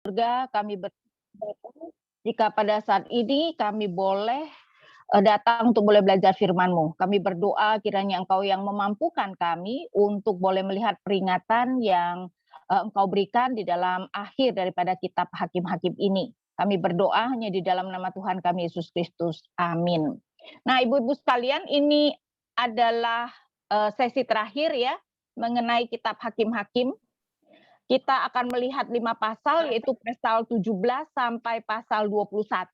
Surga, kami bersyukur jika pada saat ini kami boleh, datang untuk boleh belajar firman-Mu. Kami berdoa kiranya Engkau yang memampukan kami untuk boleh melihat peringatan yang, Engkau berikan di dalam akhir daripada kitab Hakim-Hakim ini. Kami berdoa hanya di dalam nama Tuhan kami Yesus Kristus. Amin. Nah, ibu-ibu sekalian, ini adalah, sesi terakhir ya, mengenai kitab Hakim-Hakim. Kita akan melihat 5 pasal, yaitu pasal 17 sampai pasal 21,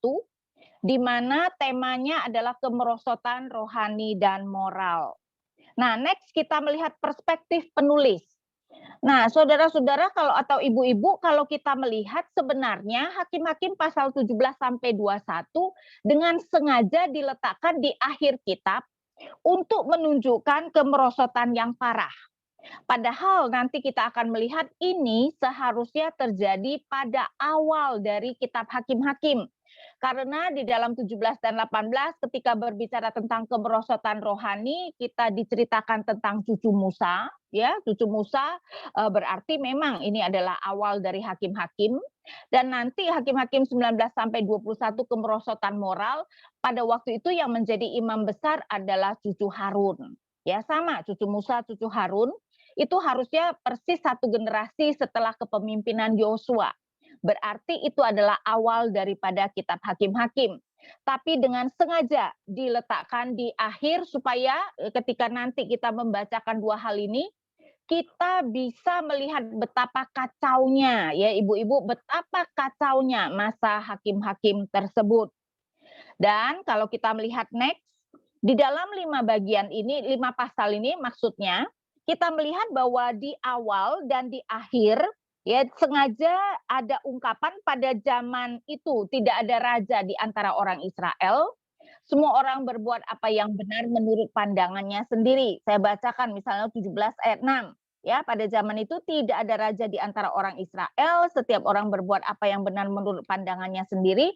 di mana temanya adalah kemerosotan rohani dan moral. Nah, next kita melihat perspektif penulis. Nah, saudara-saudara atau ibu-ibu, kalau kita melihat sebenarnya Hakim-Hakim pasal 17 sampai 21 dengan sengaja diletakkan di akhir kitab untuk menunjukkan kemerosotan yang parah. Padahal nanti kita akan melihat ini seharusnya terjadi pada awal dari kitab Hakim-Hakim. Karena di dalam 17 dan 18 ketika berbicara tentang kemerosotan rohani, kita diceritakan tentang cucu Musa, ya, cucu Musa berarti memang ini adalah awal dari Hakim-Hakim, dan nanti Hakim-Hakim 19 sampai 21 kemerosotan moral, pada waktu itu yang menjadi imam besar adalah cucu Harun. Ya, sama cucu Musa, cucu Harun itu harusnya persis satu generasi setelah kepemimpinan Yosua. Berarti itu adalah awal daripada kitab Hakim-Hakim. Tapi dengan sengaja diletakkan di akhir supaya ketika nanti kita membacakan dua hal ini, kita bisa melihat betapa kacaunya ya ibu-ibu, betapa kacaunya masa hakim-hakim tersebut. Dan kalau kita melihat next, di dalam 5 bagian ini, 5 pasal ini maksudnya, kita melihat bahwa di awal dan di akhir, ya sengaja ada ungkapan pada zaman itu tidak ada raja di antara orang Israel. Semua orang berbuat apa yang benar menurut pandangannya sendiri. Saya bacakan misalnya 17 ayat 6. Ya, pada zaman itu tidak ada raja di antara orang Israel, setiap orang berbuat apa yang benar menurut pandangannya sendiri.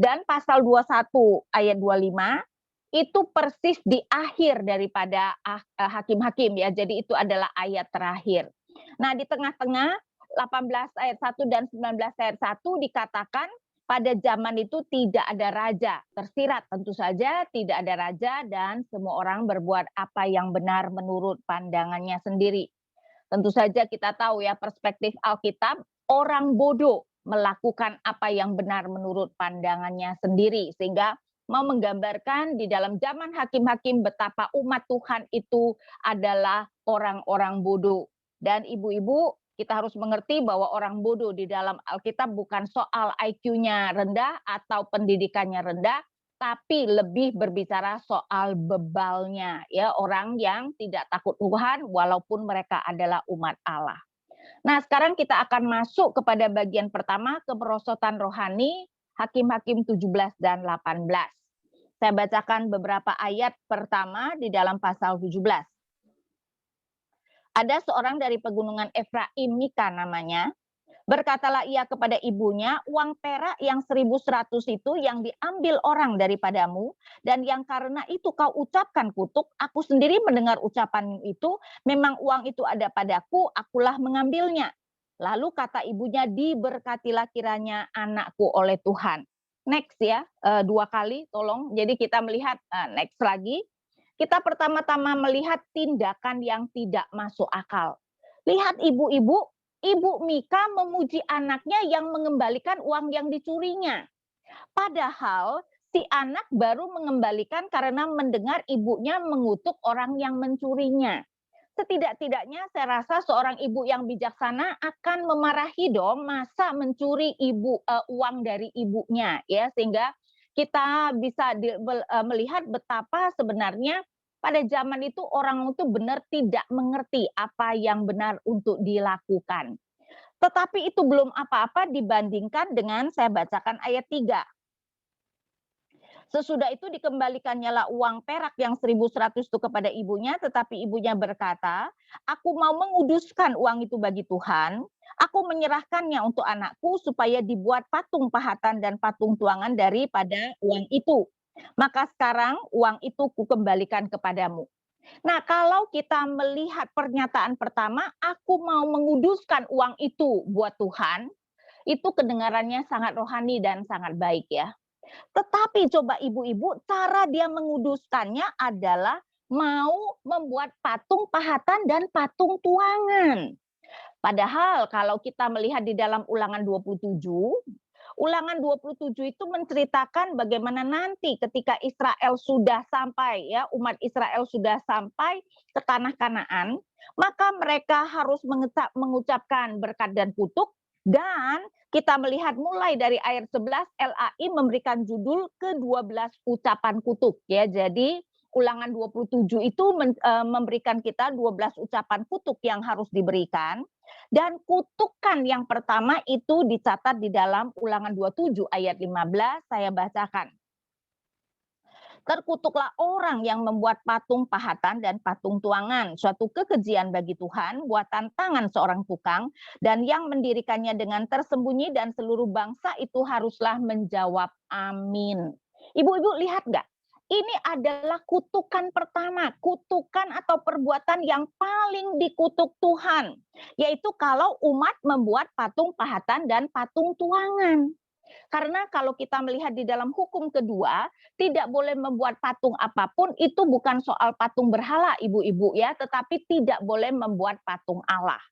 Dan pasal 21 ayat 25 itu persis di akhir daripada Hakim-Hakim ya. Jadi itu adalah ayat terakhir. Nah, di tengah-tengah 18 ayat 1 dan 19 ayat 1 dikatakan pada zaman itu tidak ada raja. Tersirat tentu saja tidak ada raja dan semua orang berbuat apa yang benar menurut pandangannya sendiri. Tentu saja kita tahu ya perspektif Alkitab, orang bodoh melakukan apa yang benar menurut pandangannya sendiri. Sehingga mau menggambarkan di dalam zaman hakim-hakim betapa umat Tuhan itu adalah orang-orang bodoh. Dan ibu-ibu, kita harus mengerti bahwa orang bodoh di dalam Alkitab bukan soal IQ-nya rendah atau pendidikannya rendah, tapi lebih berbicara soal bebalnya, ya, orang yang tidak takut Tuhan walaupun mereka adalah umat Allah. Nah, sekarang kita akan masuk kepada bagian pertama, kemerosotan rohani, Hakim-Hakim 17 dan 18. Saya bacakan beberapa ayat pertama di dalam pasal 17. Ada seorang dari pegunungan Efraim, Mika namanya. Berkatalah ia kepada ibunya, uang perak yang 1.100 itu yang diambil orang daripadamu, dan yang karena itu kau ucapkan kutuk, aku sendiri mendengar ucapan itu, memang uang itu ada padaku, akulah mengambilnya. Lalu kata ibunya, diberkatilah kiranya anakku oleh Tuhan. Next ya, 2 kali tolong. Jadi kita melihat, next lagi. Kita pertama-tama melihat tindakan yang tidak masuk akal. Lihat ibu-ibu, Ibu Mika memuji anaknya yang mengembalikan uang yang dicurinya. Padahal si anak baru mengembalikan karena mendengar ibunya mengutuk orang yang mencurinya. Setidak-tidaknya saya rasa seorang ibu yang bijaksana akan memarahi dong masa mencuri uang dari ibunya ya, sehingga kita bisa melihat betapa sebenarnya pada zaman itu orang itu benar tidak mengerti apa yang benar untuk dilakukan. Tetapi itu belum apa-apa dibandingkan dengan saya bacakan ayat 3. Sesudah itu dikembalikannya lah uang perak yang 1.100 itu kepada ibunya, tetapi ibunya berkata, aku mau menguduskan uang itu bagi Tuhan, aku menyerahkannya untuk anakku supaya dibuat patung pahatan dan patung tuangan daripada uang itu. Maka sekarang uang itu kukembalikan kepadamu. Nah, kalau kita melihat pernyataan pertama, aku mau menguduskan uang itu buat Tuhan, itu kedengarannya sangat rohani dan sangat baik ya. Tetapi coba ibu-ibu, cara dia menguduskannya adalah mau membuat patung pahatan dan patung tuangan. Padahal kalau kita melihat di dalam Ulangan 27, Ulangan 27 itu menceritakan bagaimana nanti ketika Israel sudah sampai ya, umat Israel sudah sampai ke tanah Kanaan, maka mereka harus mengucapkan berkat dan kutuk, dan kita melihat mulai dari ayat 11 LAI memberikan judul ke-12 ucapan kutuk ya. Jadi Ulangan 27 itu memberikan kita 12 ucapan kutuk yang harus diberikan. Dan kutukan yang pertama itu dicatat di dalam Ulangan 27 ayat 15, saya bacakan. Terkutuklah orang yang membuat patung pahatan dan patung tuangan, suatu kekejian bagi Tuhan, buatan tangan seorang tukang, dan yang mendirikannya dengan tersembunyi, dan seluruh bangsa itu haruslah menjawab amin. Ibu-ibu lihat nggak? Ini adalah kutukan pertama, kutukan atau perbuatan yang paling dikutuk Tuhan, yaitu kalau umat membuat patung pahatan dan patung tuangan. Karena kalau kita melihat di dalam hukum kedua, tidak boleh membuat patung apapun, itu bukan soal patung berhala ibu-ibu ya, tetapi tidak boleh membuat patung Allah.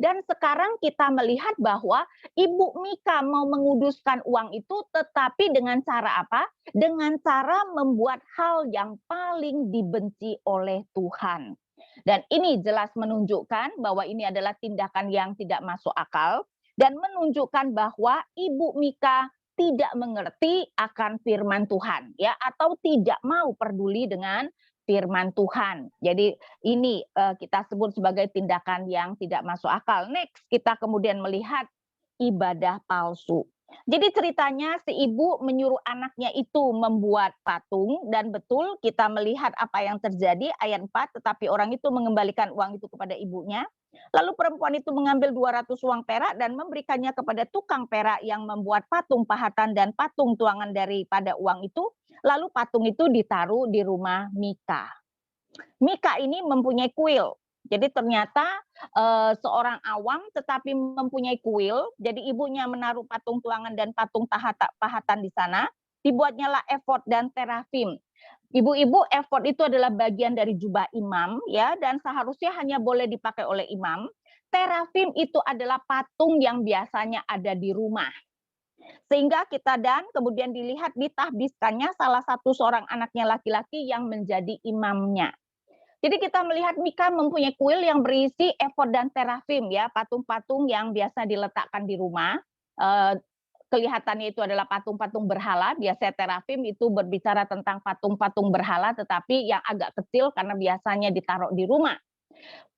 Dan sekarang kita melihat bahwa Ibu Mika mau menguduskan uang itu, tetapi dengan cara apa? Dengan cara membuat hal yang paling dibenci oleh Tuhan. Dan ini jelas menunjukkan bahwa ini adalah tindakan yang tidak masuk akal, dan menunjukkan bahwa Ibu Mika tidak mengerti akan firman Tuhan ya, atau tidak mau peduli dengan firman Tuhan. Jadi ini kita sebut sebagai tindakan yang tidak masuk akal. Next, kita kemudian melihat ibadah palsu. Jadi ceritanya si ibu menyuruh anaknya itu membuat patung, dan betul kita melihat apa yang terjadi ayat 4, tetapi orang itu mengembalikan uang itu kepada ibunya. Lalu perempuan itu mengambil 200 uang perak dan memberikannya kepada tukang perak yang membuat patung pahatan dan patung tuangan daripada uang itu. Lalu patung itu ditaruh di rumah Mika. Mika ini mempunyai kuil. Jadi ternyata seorang awam tetapi mempunyai kuil. Jadi ibunya menaruh patung tuangan dan patung pahatan di sana. Dibuatnya lah efod dan terafim. Ibu-ibu, efod itu adalah bagian dari jubah imam ya, dan seharusnya hanya boleh dipakai oleh imam. Terafim itu adalah patung yang biasanya ada di rumah. Sehingga kita dan kemudian dilihat ditahbiskannya salah satu seorang anaknya laki-laki yang menjadi imamnya. Jadi kita melihat Mika mempunyai kuil yang berisi efod dan terafim ya, patung-patung yang biasa diletakkan di rumah. Kelihatannya itu adalah patung-patung berhala. Biasanya terafim itu berbicara tentang patung-patung berhala, tetapi yang agak kecil karena biasanya ditaruh di rumah.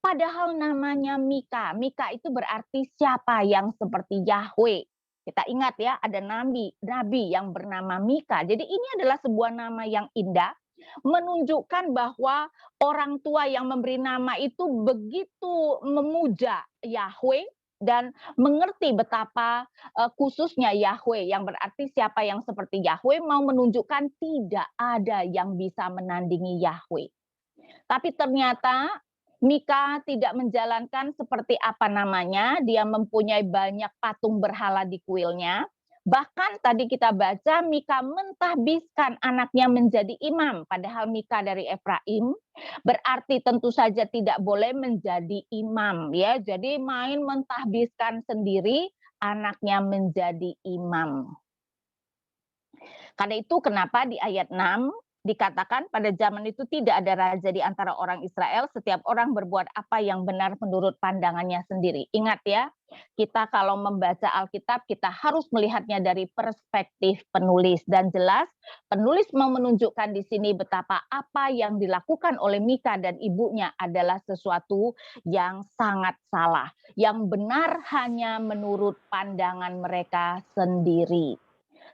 Padahal namanya Mika. Mika itu berarti siapa yang seperti Yahweh. Kita ingat ya, ada nabi yang bernama Mika. Jadi ini adalah sebuah nama yang indah, menunjukkan bahwa orang tua yang memberi nama itu begitu memuja Yahweh dan mengerti betapa khususnya Yahweh, yang berarti siapa yang seperti Yahweh, mau menunjukkan tidak ada yang bisa menandingi Yahweh. Tapi ternyata Mika tidak menjalankan seperti apa namanya, dia mempunyai banyak patung berhala di kuilnya. Bahkan tadi kita baca Mika mentahbiskan anaknya menjadi imam, padahal Mika dari Efraim, berarti tentu saja tidak boleh menjadi imam ya. Jadi main mentahbiskan sendiri anaknya menjadi imam. Karena itu kenapa di ayat 6 dikatakan pada zaman itu tidak ada raja di antara orang Israel, setiap orang berbuat apa yang benar menurut pandangannya sendiri. Ingat ya, kita kalau membaca Alkitab, kita harus melihatnya dari perspektif penulis. Dan jelas, penulis mau menunjukkan di sini betapa apa yang dilakukan oleh Mika dan ibunya adalah sesuatu yang sangat salah. Yang benar hanya menurut pandangan mereka sendiri.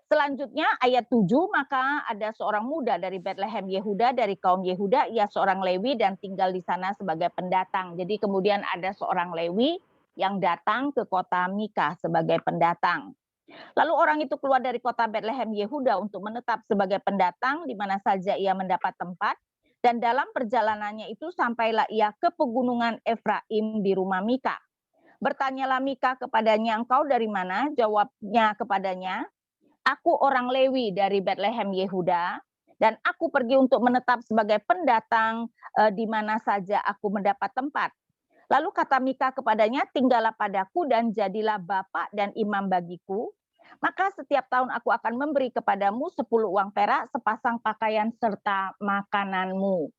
Selanjutnya ayat 7, maka ada seorang muda dari Bethlehem Yehuda, dari kaum Yehuda, ia seorang Lewi dan tinggal di sana sebagai pendatang. Jadi kemudian ada seorang Lewi yang datang ke kota Mika sebagai pendatang. Lalu orang itu keluar dari kota Bethlehem Yehuda untuk menetap sebagai pendatang di mana saja ia mendapat tempat. Dan dalam perjalanannya itu sampailah ia ke pegunungan Efraim di rumah Mika. Bertanyalah Mika kepadanya, engkau dari mana? Jawabnya kepadanya, aku orang Lewi dari Betlehem Yehuda, dan aku pergi untuk menetap sebagai pendatang di mana saja aku mendapat tempat. Lalu kata Mika kepadanya, tinggallah padaku dan jadilah bapak dan imam bagiku. Maka setiap tahun aku akan memberi kepadamu 10 uang perak, sepasang pakaian serta makananmu.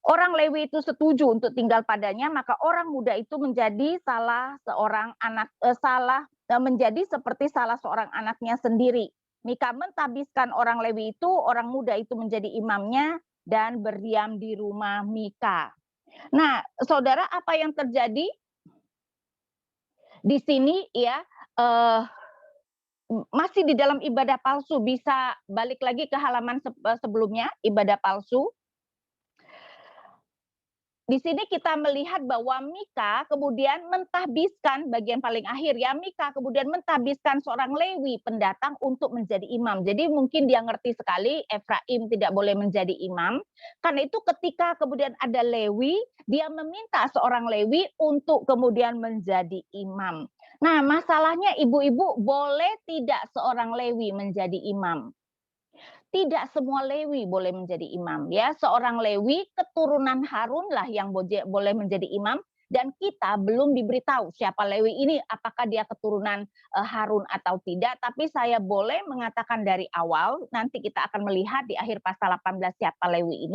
Orang Lewi itu setuju untuk tinggal padanya, maka orang muda itu menjadi menjadi seperti salah seorang anaknya sendiri. Mika mentahbiskan orang Lewi itu, orang muda itu menjadi imamnya dan berdiam di rumah Mika. Nah, saudara, apa yang terjadi di sini ya? Masih di dalam ibadah palsu, bisa balik lagi ke halaman sebelumnya, ibadah palsu. Di sini kita melihat bahwa Mika kemudian mentahbiskan bagian paling akhir ya, Mika kemudian mentahbiskan seorang Lewi pendatang untuk menjadi imam. Jadi mungkin dia ngerti sekali Efraim tidak boleh menjadi imam. Karena itu ketika kemudian ada Lewi, dia meminta seorang Lewi untuk kemudian menjadi imam. Nah, masalahnya ibu-ibu, boleh tidak seorang Lewi menjadi imam? Tidak semua Lewi boleh menjadi imam ya. Seorang Lewi keturunan Harun lah yang boleh menjadi imam, dan kita belum diberitahu siapa Lewi ini, apakah dia keturunan Harun atau tidak. Tapi saya boleh mengatakan dari awal, nanti kita akan melihat di akhir pasal 18 siapa Lewi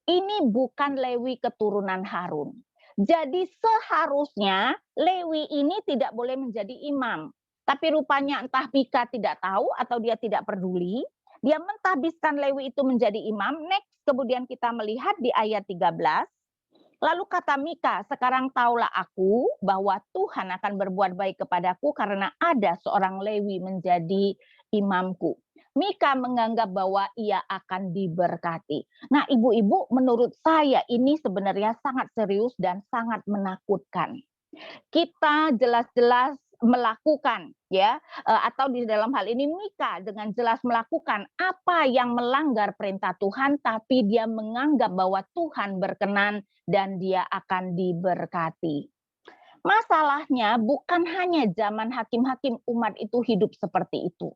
ini bukan Lewi keturunan Harun. Jadi seharusnya Lewi ini tidak boleh menjadi imam. Tapi rupanya entah Mika tidak tahu atau dia tidak peduli, dia mentahbiskan Lewi itu menjadi imam. Next, kemudian kita melihat di ayat 13. Lalu kata Mika, sekarang taulah aku bahwa Tuhan akan berbuat baik kepadaku karena ada seorang Lewi menjadi imamku. Mika menganggap bahwa ia akan diberkati. Nah, ibu-ibu, menurut saya ini sebenarnya sangat serius dan sangat menakutkan. Kita jelas-jelas melakukan ya, atau di dalam hal ini Mika dengan jelas melakukan apa yang melanggar perintah Tuhan, tapi dia menganggap bahwa Tuhan berkenan dan dia akan diberkati. Masalahnya bukan hanya zaman hakim-hakim umat itu hidup seperti itu.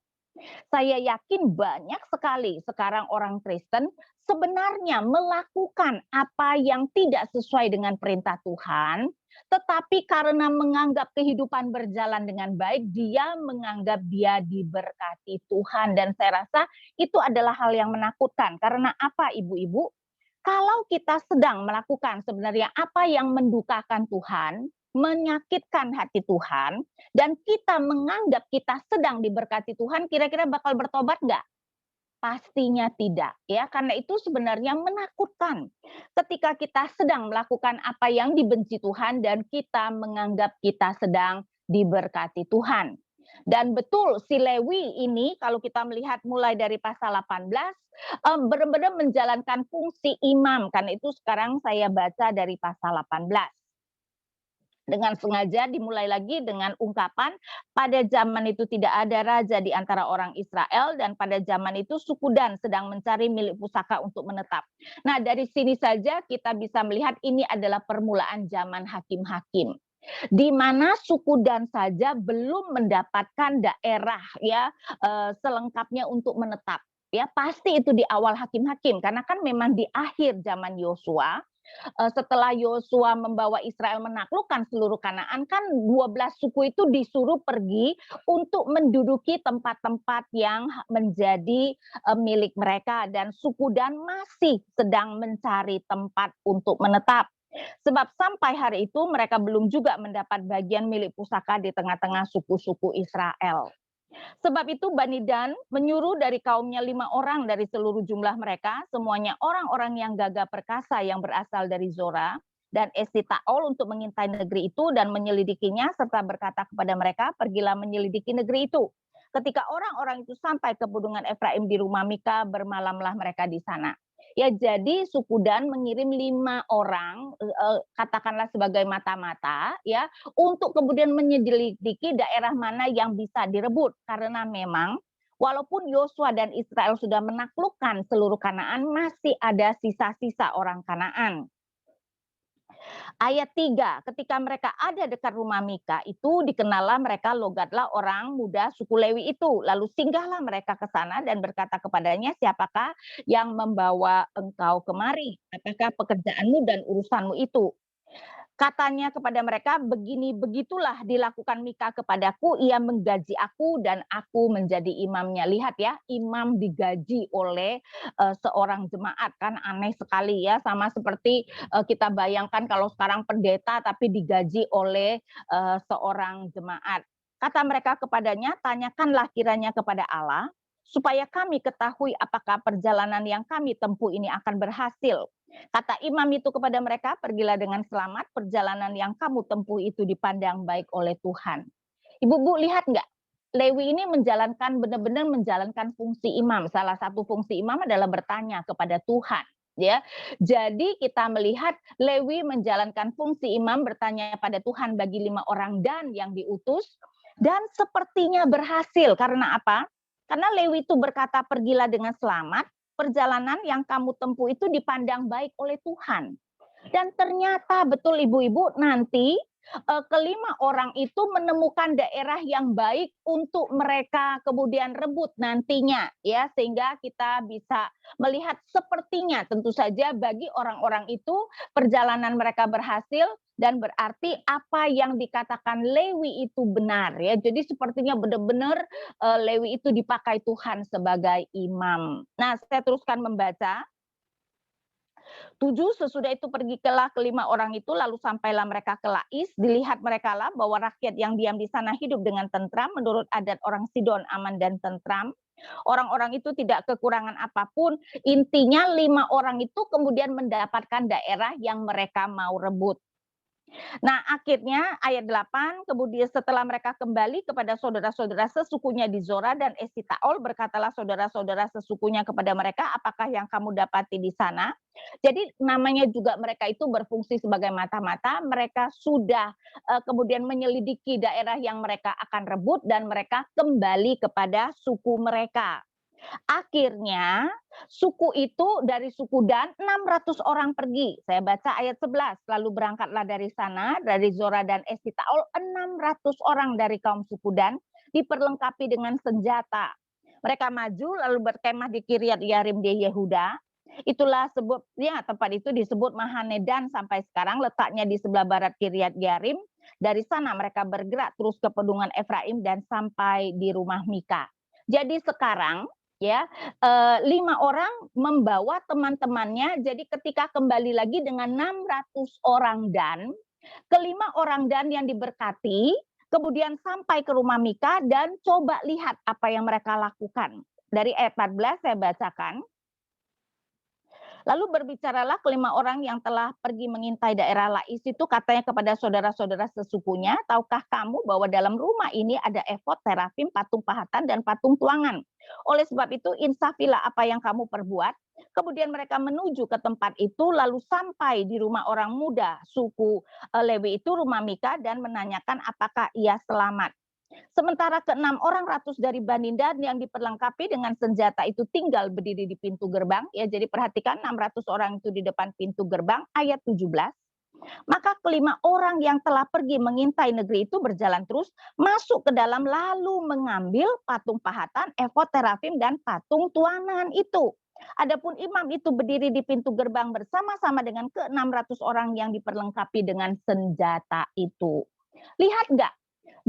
Saya yakin banyak sekali sekarang orang Kristen sebenarnya melakukan apa yang tidak sesuai dengan perintah Tuhan, tetapi karena menganggap kehidupan berjalan dengan baik, dia menganggap dia diberkati Tuhan. Dan saya rasa itu adalah hal yang menakutkan. Karena apa, ibu-ibu? Kalau kita sedang melakukan sebenarnya apa yang mendukakan Tuhan, menyakitkan hati Tuhan, dan kita menganggap kita sedang diberkati Tuhan, kira-kira bakal bertobat nggak? Pastinya tidak, ya. Karena itu sebenarnya menakutkan. Ketika kita sedang melakukan apa yang dibenci Tuhan dan kita menganggap kita sedang diberkati Tuhan. Dan betul si Lewi ini kalau kita melihat mulai dari pasal 18 benar-benar menjalankan fungsi imam. Karena itu sekarang saya baca dari pasal 18. Dengan sengaja dimulai lagi dengan ungkapan, pada zaman itu tidak ada raja di antara orang Israel, dan pada zaman itu suku Dan sedang mencari milik pusaka untuk menetap. Nah, dari sini saja kita bisa melihat ini adalah permulaan zaman hakim-hakim, di mana suku Dan saja belum mendapatkan daerah ya selengkapnya untuk menetap. Ya, pasti itu di awal hakim-hakim, karena kan memang di akhir zaman Yosua, setelah Yosua membawa Israel menaklukkan seluruh Kanaan, kan 12 suku itu disuruh pergi untuk menduduki tempat-tempat yang menjadi milik mereka, dan suku Dan masih sedang mencari tempat untuk menetap. Sebab sampai hari itu mereka belum juga mendapat bagian milik pusaka di tengah-tengah suku-suku Israel. Sebab itu Bani Dan menyuruh dari kaumnya 5 orang dari seluruh jumlah mereka, semuanya orang-orang yang gagah perkasa yang berasal dari Zora dan Esitaol, untuk mengintai negeri itu dan menyelidikinya, serta berkata kepada mereka, pergilah menyelidiki negeri itu. Ketika orang-orang itu sampai ke pegunungan Efraim di rumah Mika, bermalamlah mereka di sana. Ya, jadi suku Dan mengirim 5 orang, katakanlah sebagai mata-mata, ya, untuk kemudian menyelidiki daerah mana yang bisa direbut. Karena memang walaupun Yosua dan Israel sudah menaklukkan seluruh Kanaan, masih ada sisa-sisa orang Kanaan. Ayat 3, ketika mereka ada dekat rumah Mika, itu dikenallah mereka logatlah orang muda suku Lewi itu. Lalu singgahlah mereka ke sana dan berkata kepadanya, siapakah yang membawa engkau kemari? Apakah pekerjaanmu dan urusanmu itu? Katanya kepada mereka, begini begitulah dilakukan Mika kepadaku, ia menggaji aku dan aku menjadi imamnya. Lihat ya, imam digaji oleh seorang jemaat, kan aneh sekali ya, sama seperti kita bayangkan kalau sekarang pendeta tapi digaji oleh seorang jemaat. Kata mereka kepadanya, tanyakanlah kiranya kepada Allah supaya kami ketahui apakah perjalanan yang kami tempuh ini akan berhasil. Kata imam itu kepada mereka, pergilah dengan selamat, perjalanan yang kamu tempuh itu dipandang baik oleh Tuhan. Ibu-ibu lihat nggak? Lewi ini menjalankan, benar-benar menjalankan fungsi imam. Salah satu fungsi imam adalah bertanya kepada Tuhan. Ya, jadi kita melihat Lewi menjalankan fungsi imam bertanya pada Tuhan bagi 5 orang dan yang diutus, dan sepertinya berhasil. Karena apa? Karena Lewi itu berkata pergilah dengan selamat, perjalanan yang kamu tempuh itu dipandang baik oleh Tuhan. Dan ternyata betul ibu-ibu, nanti kelima orang itu menemukan daerah yang baik untuk mereka kemudian rebut nantinya, ya, sehingga kita bisa melihat sepertinya tentu saja bagi orang-orang itu perjalanan mereka berhasil dan berarti apa yang dikatakan Lewi itu benar, ya. Jadi sepertinya benar-benar Lewi itu dipakai Tuhan sebagai imam. Nah, saya teruskan membaca. 7, sesudah itu pergilah kelima orang itu, lalu sampailah mereka ke Lais, dilihat mereka lah bahwa rakyat yang diam di sana hidup dengan tentram, menurut adat orang Sidon aman dan tentram. Orang-orang itu tidak kekurangan apapun, intinya 5 orang itu kemudian mendapatkan daerah yang mereka mau rebut. Nah, akhirnya ayat 8, kemudian setelah mereka kembali kepada saudara-saudara sesukunya di Zora dan Esitaol, berkatalah saudara-saudara sesukunya kepada mereka, apakah yang kamu dapati di sana? Jadi namanya juga mereka itu berfungsi sebagai mata-mata, mereka sudah kemudian menyelidiki daerah yang mereka akan rebut dan mereka kembali kepada suku mereka. Akhirnya suku itu dari suku Dan 600 orang pergi. Saya baca ayat 11. Lalu berangkatlah dari sana, dari Zora dan Esitaol, 600 orang dari kaum suku Dan diperlengkapi dengan senjata. Mereka maju lalu berkemah di Kiryat Yarim di Yehuda. Itulah sebutnya tempat itu disebut Mahanedan sampai sekarang, letaknya di sebelah barat Kiryat Yarim. Dari sana mereka bergerak terus ke pedungan Efraim dan sampai di rumah Mika. Jadi sekarang ya 5 orang membawa teman-temannya, jadi ketika kembali lagi dengan 600 orang Dan, kelima orang Dan yang diberkati kemudian sampai ke rumah Mika dan coba lihat apa yang mereka lakukan. Dari ayat 14 saya bacakan. Lalu berbicaralah kelima orang yang telah pergi mengintai daerah Lais itu, katanya kepada saudara-saudara sesukunya, tahukah kamu bahwa dalam rumah ini ada efod, terafim, patung pahatan, dan patung tuangan. Oleh sebab itu insafilah apa yang kamu perbuat. Kemudian mereka menuju ke tempat itu, lalu sampai di rumah orang muda suku Lewi itu, rumah Mika, dan menanyakan apakah ia selamat. Sementara ke-6 orang ratus dari Bani Dan yang diperlengkapi dengan senjata itu tinggal berdiri di pintu gerbang. Ya, jadi perhatikan 600 orang itu di depan pintu gerbang, ayat 17. Maka kelima orang yang telah pergi mengintai negeri itu berjalan terus, masuk ke dalam lalu mengambil patung pahatan, efod, terafim, dan patung tuangan itu. Adapun imam itu berdiri di pintu gerbang bersama-sama dengan ke-600 orang yang diperlengkapi dengan senjata itu. Lihat nggak?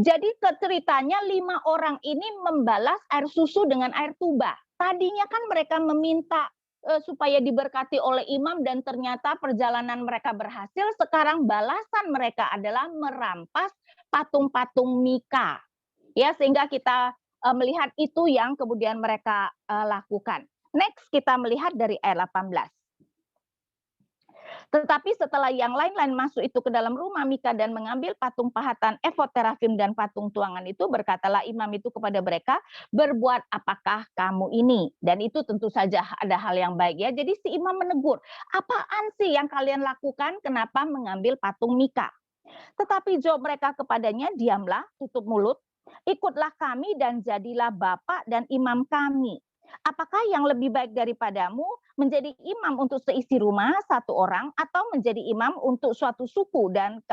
Jadi ceritanya 5 orang ini membalas air susu dengan air tuba. Tadinya kan mereka meminta supaya diberkati oleh imam dan ternyata perjalanan mereka berhasil. Sekarang balasan mereka adalah merampas patung-patung Mika. Ya, sehingga kita melihat itu yang kemudian mereka lakukan. Next kita melihat dari ayat 18. Tetapi setelah yang lain-lain masuk itu ke dalam rumah Mika dan mengambil patung pahatan, efod, terafim, dan patung tuangan itu, berkatalah imam itu kepada mereka, berbuat apakah kamu ini? Dan itu tentu saja ada hal yang baik ya. Jadi si imam menegur, apaan sih yang kalian lakukan? Kenapa mengambil patung Mika? Tetapi jawab mereka kepadanya, diamlah, tutup mulut, ikutlah kami dan jadilah bapak dan imam kami. Apakah yang lebih baik daripadamu menjadi imam untuk seisi rumah satu orang atau menjadi imam untuk suatu suku dan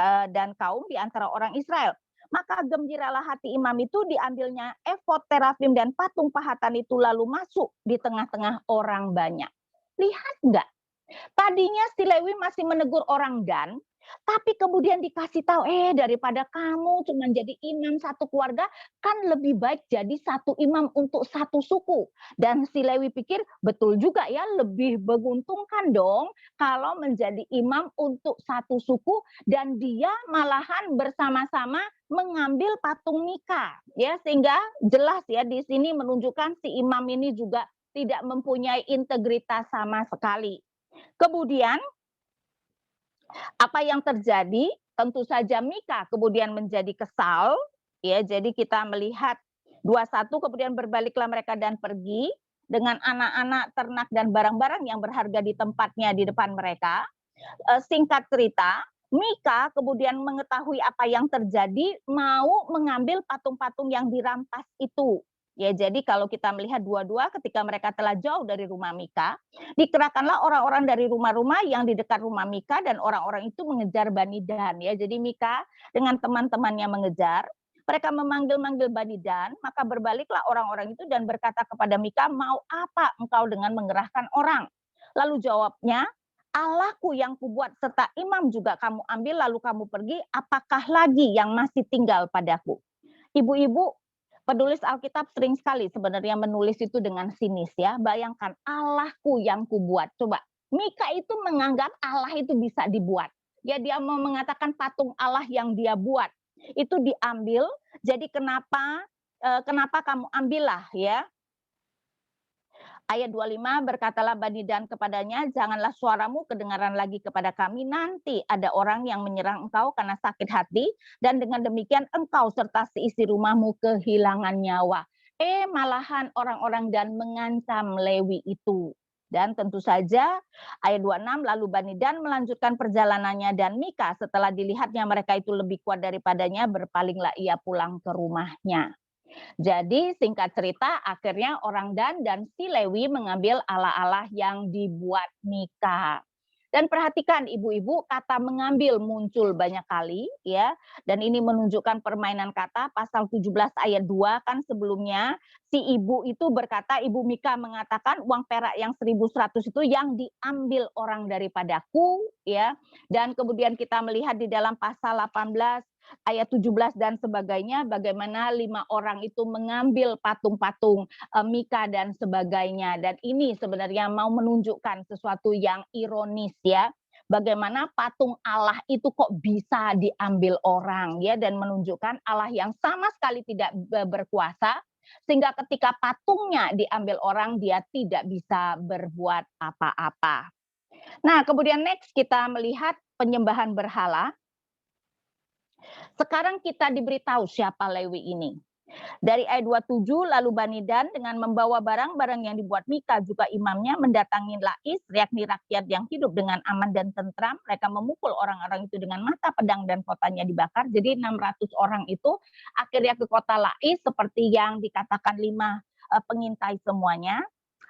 kaum di antara orang Israel. Maka gembiralah hati imam itu, diambilnya efod, terafim, dan patung pahatan itu lalu masuk di tengah-tengah orang banyak. Lihat enggak? Tadinya si Lewi masih menegur orang Dan, tapi kemudian dikasih tahu, daripada kamu cuma jadi imam satu keluarga, kan lebih baik jadi satu imam untuk satu suku. Dan si Lewi pikir, betul juga ya, lebih menguntungkan dong kalau menjadi imam untuk satu suku, dan dia malahan bersama-sama mengambil patung Mika, ya, sehingga jelas ya di sini menunjukkan si imam ini juga tidak mempunyai integritas sama sekali. Kemudian apa yang terjadi? Tentu saja Mika kemudian menjadi kesal, ya. Jadi kita melihat 21, kemudian berbaliklah mereka dan pergi dengan anak-anak, ternak, dan barang-barang yang berharga di tempatnya di depan mereka. Singkat cerita, Mika kemudian mengetahui apa yang terjadi, mau mengambil patung-patung yang dirampas itu. Ya, jadi kalau kita melihat dua-dua ketika mereka telah jauh dari rumah Mika, dikerahkanlah orang-orang dari rumah-rumah yang di dekat rumah Mika, dan orang-orang itu mengejar Bani Dan. Ya, jadi Mika dengan teman-temannya mengejar. Mereka memanggil-manggil Bani Dan, maka berbaliklah orang-orang itu dan berkata kepada Mika, mau apa engkau dengan mengerahkan orang? Lalu jawabnya, Allahku yang kubuat serta imam juga kamu ambil lalu kamu pergi, apakah lagi yang masih tinggal padaku? Ibu-ibu, penulis Alkitab sering sekali sebenarnya menulis itu dengan sinis ya. Bayangkan, Allahku yang kubuat. Coba, Mika itu menganggap Allah itu bisa dibuat. Ya, dia mau mengatakan patung Allah yang dia buat itu diambil. Jadi kenapa kamu ambillah ya? Ayat 25, berkatalah Bani Dan kepadanya, janganlah suaramu kedengaran lagi kepada kami, nanti ada orang yang menyerang engkau karena sakit hati, dan dengan demikian engkau serta seisi rumahmu kehilangan nyawa. Malahan orang-orang Dan mengancam Lewi itu. Dan tentu saja ayat 26, lalu Bani Dan melanjutkan perjalanannya, dan Mika setelah dilihatnya mereka itu lebih kuat daripadanya, berpalinglah ia pulang ke rumahnya. Jadi singkat cerita akhirnya orang Dan dan si Lewi mengambil Allah-Allah yang dibuat Mika. Dan perhatikan ibu-ibu, kata mengambil muncul banyak kali ya. Dan ini menunjukkan permainan kata. Pasal 17 ayat 2 kan sebelumnya si ibu itu berkata, Ibu Mika mengatakan uang perak yang 1.100 itu yang diambil orang daripadaku ya. Dan kemudian kita melihat di dalam pasal 18 ayat 17 dan sebagainya, bagaimana 5 orang itu mengambil patung-patung Mika dan sebagainya. Dan ini sebenarnya mau menunjukkan sesuatu yang ironis ya. Bagaimana patung Allah itu kok bisa diambil orang ya, dan menunjukkan Allah yang sama sekali tidak berkuasa, sehingga ketika patungnya diambil orang dia tidak bisa berbuat apa-apa. Nah, kemudian next kita melihat penyembahan berhala. Sekarang kita diberitahu siapa Lewi ini. Dari ayat 27, lalu Bani Dan dengan membawa barang-barang yang dibuat Mika juga imamnya mendatangi Lais, yakni rakyat yang hidup dengan aman dan tentram. Mereka memukul orang-orang itu dengan mata pedang dan kotanya dibakar. Jadi 600 orang itu akhirnya ke kota Lais seperti yang dikatakan 5 pengintai semuanya.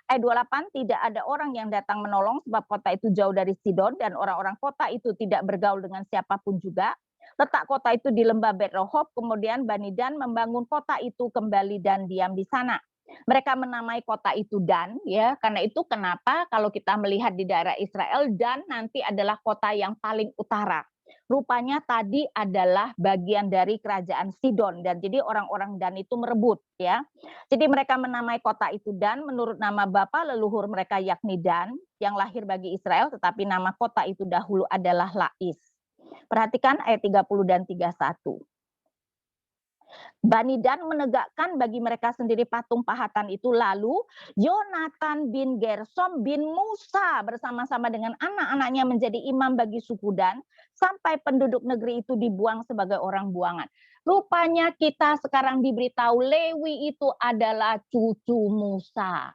Ayat 28, tidak ada orang yang datang menolong sebab kota itu jauh dari Sidon dan orang-orang kota itu tidak bergaul dengan siapapun juga. Letak kota itu di lembah Bet Rehob, kemudian Bani Dan membangun kota itu kembali dan diam di sana. Mereka menamai kota itu Dan, ya, karena itu kenapa kalau kita melihat di daerah Israel, Dan nanti adalah kota yang paling utara. Rupanya tadi adalah bagian dari kerajaan Sidon, dan jadi orang-orang Dan itu merebut, ya. Jadi mereka menamai kota itu Dan menurut nama bapa leluhur mereka yakni Dan, yang lahir bagi Israel, tetapi nama kota itu dahulu adalah Lais. Perhatikan ayat 30 dan 31. Bani Dan menegakkan bagi mereka sendiri patung pahatan itu. Lalu Yonatan bin Gersom bin Musa bersama-sama dengan anak-anaknya menjadi imam bagi suku Dan, sampai penduduk negeri itu dibuang sebagai orang buangan. Rupanya kita sekarang diberitahu Lewi itu adalah cucu Musa.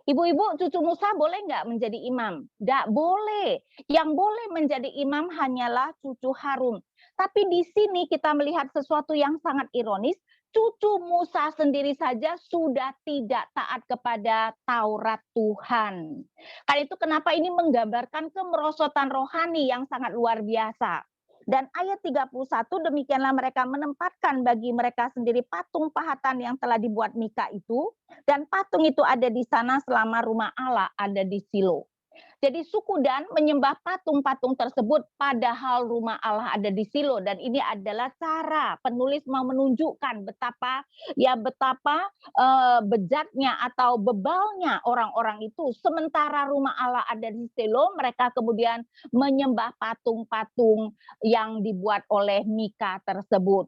Ibu-ibu, cucu Musa boleh nggak menjadi imam? Nggak boleh. Yang boleh menjadi imam hanyalah cucu Harun. Tapi di sini kita melihat sesuatu yang sangat ironis. cucu Musa sendiri saja sudah tidak taat kepada Taurat Tuhan. Karena itu kenapa ini menggambarkan kemerosotan rohani yang sangat luar biasa. Dan ayat 31, demikianlah mereka menempatkan bagi mereka sendiri patung pahatan yang telah dibuat Mika itu, dan patung itu ada di sana selama rumah Allah ada di Silo. Jadi suku Dan menyembah patung-patung tersebut padahal rumah Allah ada di Silo, dan ini adalah cara penulis mau menunjukkan betapa bejatnya atau bebalnya orang-orang itu. Sementara rumah Allah ada di Silo, mereka kemudian menyembah patung-patung yang dibuat oleh Mika tersebut.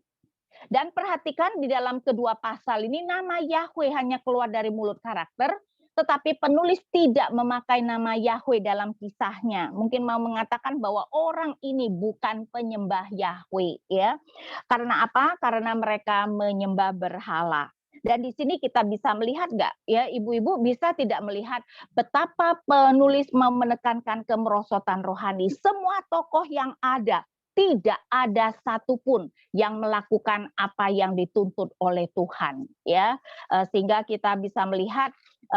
Dan perhatikan di dalam kedua pasal ini nama Yahweh hanya keluar dari mulut karakter, tetapi penulis tidak memakai nama Yahweh dalam kisahnya. Mungkin mau mengatakan bahwa orang ini bukan penyembah Yahweh, ya. Karena apa? Karena mereka menyembah berhala. Dan di sini kita bisa melihat nggak, ya, ibu-ibu bisa tidak melihat betapa penulis mau menekankan kemerosotan rohani. Semua tokoh yang ada, tidak ada satupun yang melakukan apa yang dituntut oleh Tuhan, ya. Sehingga kita bisa melihat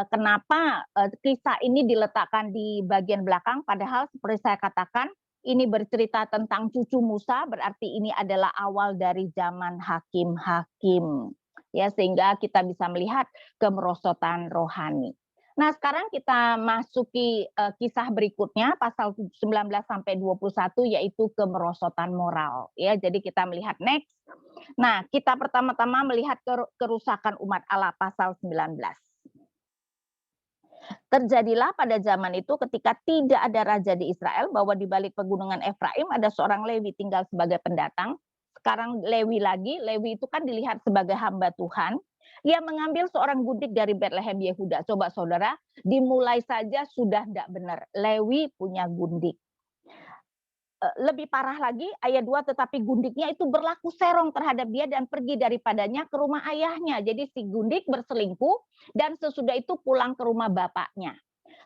kenapa kisah ini diletakkan di bagian belakang, padahal seperti saya katakan, ini bercerita tentang cucu Musa, berarti ini adalah awal dari zaman hakim-hakim. Ya, sehingga kita bisa melihat kemerosotan rohani. Nah, sekarang kita masuki kisah berikutnya, pasal 19 sampai 21, yaitu kemerosotan moral. Ya, jadi kita melihat next. Nah, kita pertama-tama melihat kerusakan umat Allah, pasal 19. Terjadilah pada zaman itu ketika tidak ada raja di Israel, bahwa di balik pegunungan Efraim ada seorang Lewi tinggal sebagai pendatang. Sekarang Lewi lagi, Lewi itu kan dilihat sebagai hamba Tuhan. Ia mengambil seorang gundik dari Betlehem Yehuda. Coba saudara, dimulai saja sudah tidak benar. Lewi punya gundik. Lebih parah lagi, ayat 2, tetapi gundiknya itu berlaku serong terhadap dia dan pergi daripadanya ke rumah ayahnya. Jadi si gundik berselingkuh dan sesudah itu pulang ke rumah bapaknya.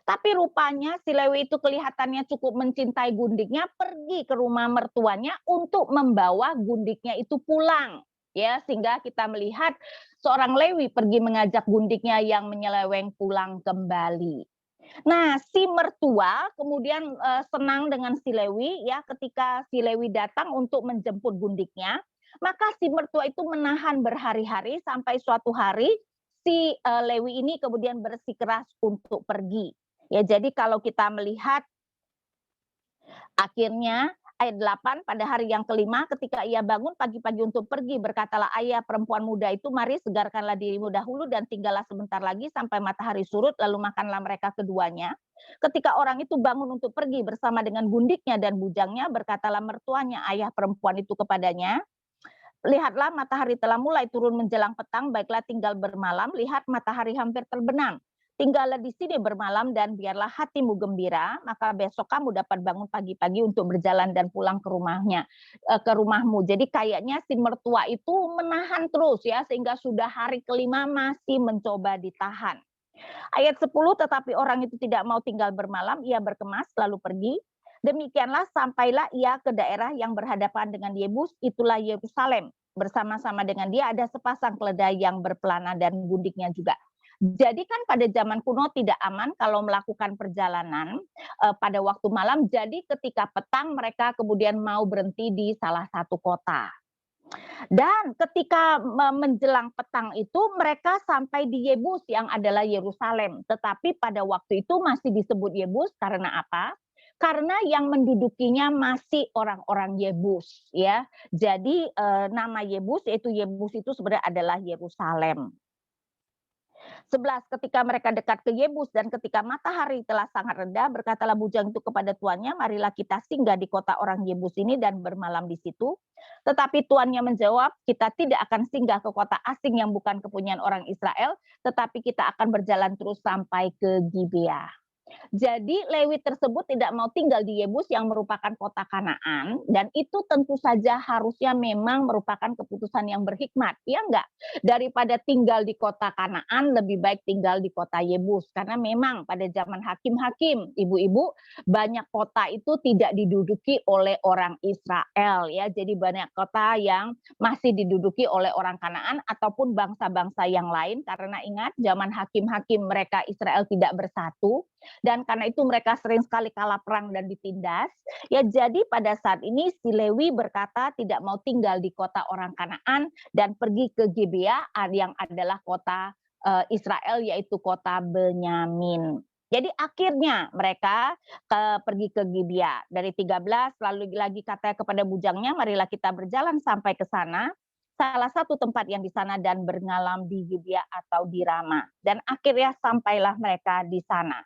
Tapi rupanya si Lewi itu kelihatannya cukup mencintai gundiknya, pergi ke rumah mertuanya untuk membawa gundiknya itu pulang. Ya, sehingga kita melihat seorang Lewi pergi mengajak gundiknya yang menyeleweng pulang kembali. Nah, si mertua kemudian senang dengan si Lewi, ya, ketika si Lewi datang untuk menjemput gundiknya, maka si mertua itu menahan berhari-hari sampai suatu hari si Lewi ini kemudian bersikeras untuk pergi. Ya, jadi kalau kita melihat akhirnya ayat 8, pada hari yang kelima ketika ia bangun pagi-pagi untuk pergi, berkatalah ayah perempuan muda itu, mari segarkanlah dirimu dahulu dan tinggallah sebentar lagi sampai matahari surut, lalu makanlah mereka keduanya. Ketika orang itu bangun untuk pergi bersama dengan gundiknya dan bujangnya, berkatalah mertuanya ayah perempuan itu kepadanya, lihatlah matahari telah mulai turun menjelang petang, baiklah tinggal bermalam, lihat matahari hampir terbenam. Tinggallah di sini bermalam dan biarlah hatimu gembira, maka besok kamu dapat bangun pagi-pagi untuk berjalan dan pulang ke rumahnya, ke rumahmu. Jadi kayaknya si mertua itu menahan terus, ya, sehingga sudah hari kelima masih mencoba ditahan. Ayat 10, tetapi orang itu tidak mau tinggal bermalam, ia berkemas lalu pergi. Demikianlah sampailah ia ke daerah yang berhadapan dengan Yebus, itulah Yerusalem. Bersama-sama dengan dia ada sepasang keledai yang berpelana dan gundiknya juga. Jadi kan pada zaman kuno tidak aman kalau melakukan perjalanan pada waktu malam. Jadi ketika petang mereka kemudian mau berhenti di salah satu kota. Dan ketika menjelang petang itu mereka sampai di Yebus yang adalah Yerusalem. Tetapi pada waktu itu masih disebut Yebus karena apa? Karena yang mendudukinya masih orang-orang Yebus, ya. Jadi nama Yebus, yaitu Yebus itu sebenarnya adalah Yerusalem. 11, ketika mereka dekat ke Yebus dan ketika matahari telah sangat rendah, berkatalah bujang itu kepada tuannya, marilah kita singgah di kota orang Yebus ini dan bermalam di situ. Tetapi tuannya menjawab, kita tidak akan singgah ke kota asing yang bukan kepunyaan orang Israel, tetapi kita akan berjalan terus sampai ke Gibea. Jadi Lewi tersebut tidak mau tinggal di Yebus yang merupakan kota Kanaan, dan itu tentu saja harusnya memang merupakan keputusan yang berhikmat, ya enggak? Daripada tinggal di kota Kanaan, lebih baik tinggal di kota Yebus. Karena memang pada zaman hakim-hakim, ibu-ibu, banyak kota itu tidak diduduki oleh orang Israel, ya. Jadi banyak kota yang masih diduduki oleh orang Kanaan ataupun bangsa-bangsa yang lain, karena ingat zaman hakim-hakim mereka Israel tidak bersatu, dan karena itu mereka sering sekali kalah perang dan ditindas. Ya, jadi pada saat ini si Lewi berkata tidak mau tinggal di kota orang Kanaan dan pergi ke Gibea yang adalah kota Israel, yaitu kota Benyamin. Jadi akhirnya mereka pergi ke Gibea. Dari 13 lalu lagi kata kepada bujangnya, marilah kita berjalan sampai ke sana, salah satu tempat yang di sana, dan bermalam di Gibea atau di Rama. Dan akhirnya sampailah mereka di sana.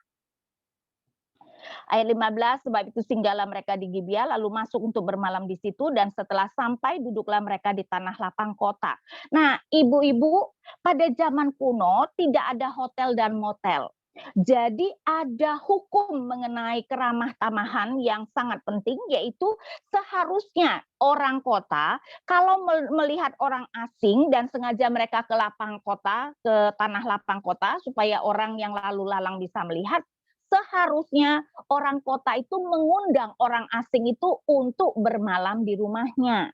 Ayat 15, sebab itu singgahlah mereka di Gibea, lalu masuk untuk bermalam di situ, dan setelah sampai duduklah mereka di tanah lapang kota. Nah, ibu-ibu, pada zaman kuno tidak ada hotel dan motel. Jadi ada hukum mengenai keramah tamahan yang sangat penting, yaitu seharusnya orang kota kalau melihat orang asing dan sengaja mereka ke lapang kota, ke tanah lapang kota, supaya orang yang lalu lalang bisa melihat, seharusnya orang kota itu mengundang orang asing itu untuk bermalam di rumahnya.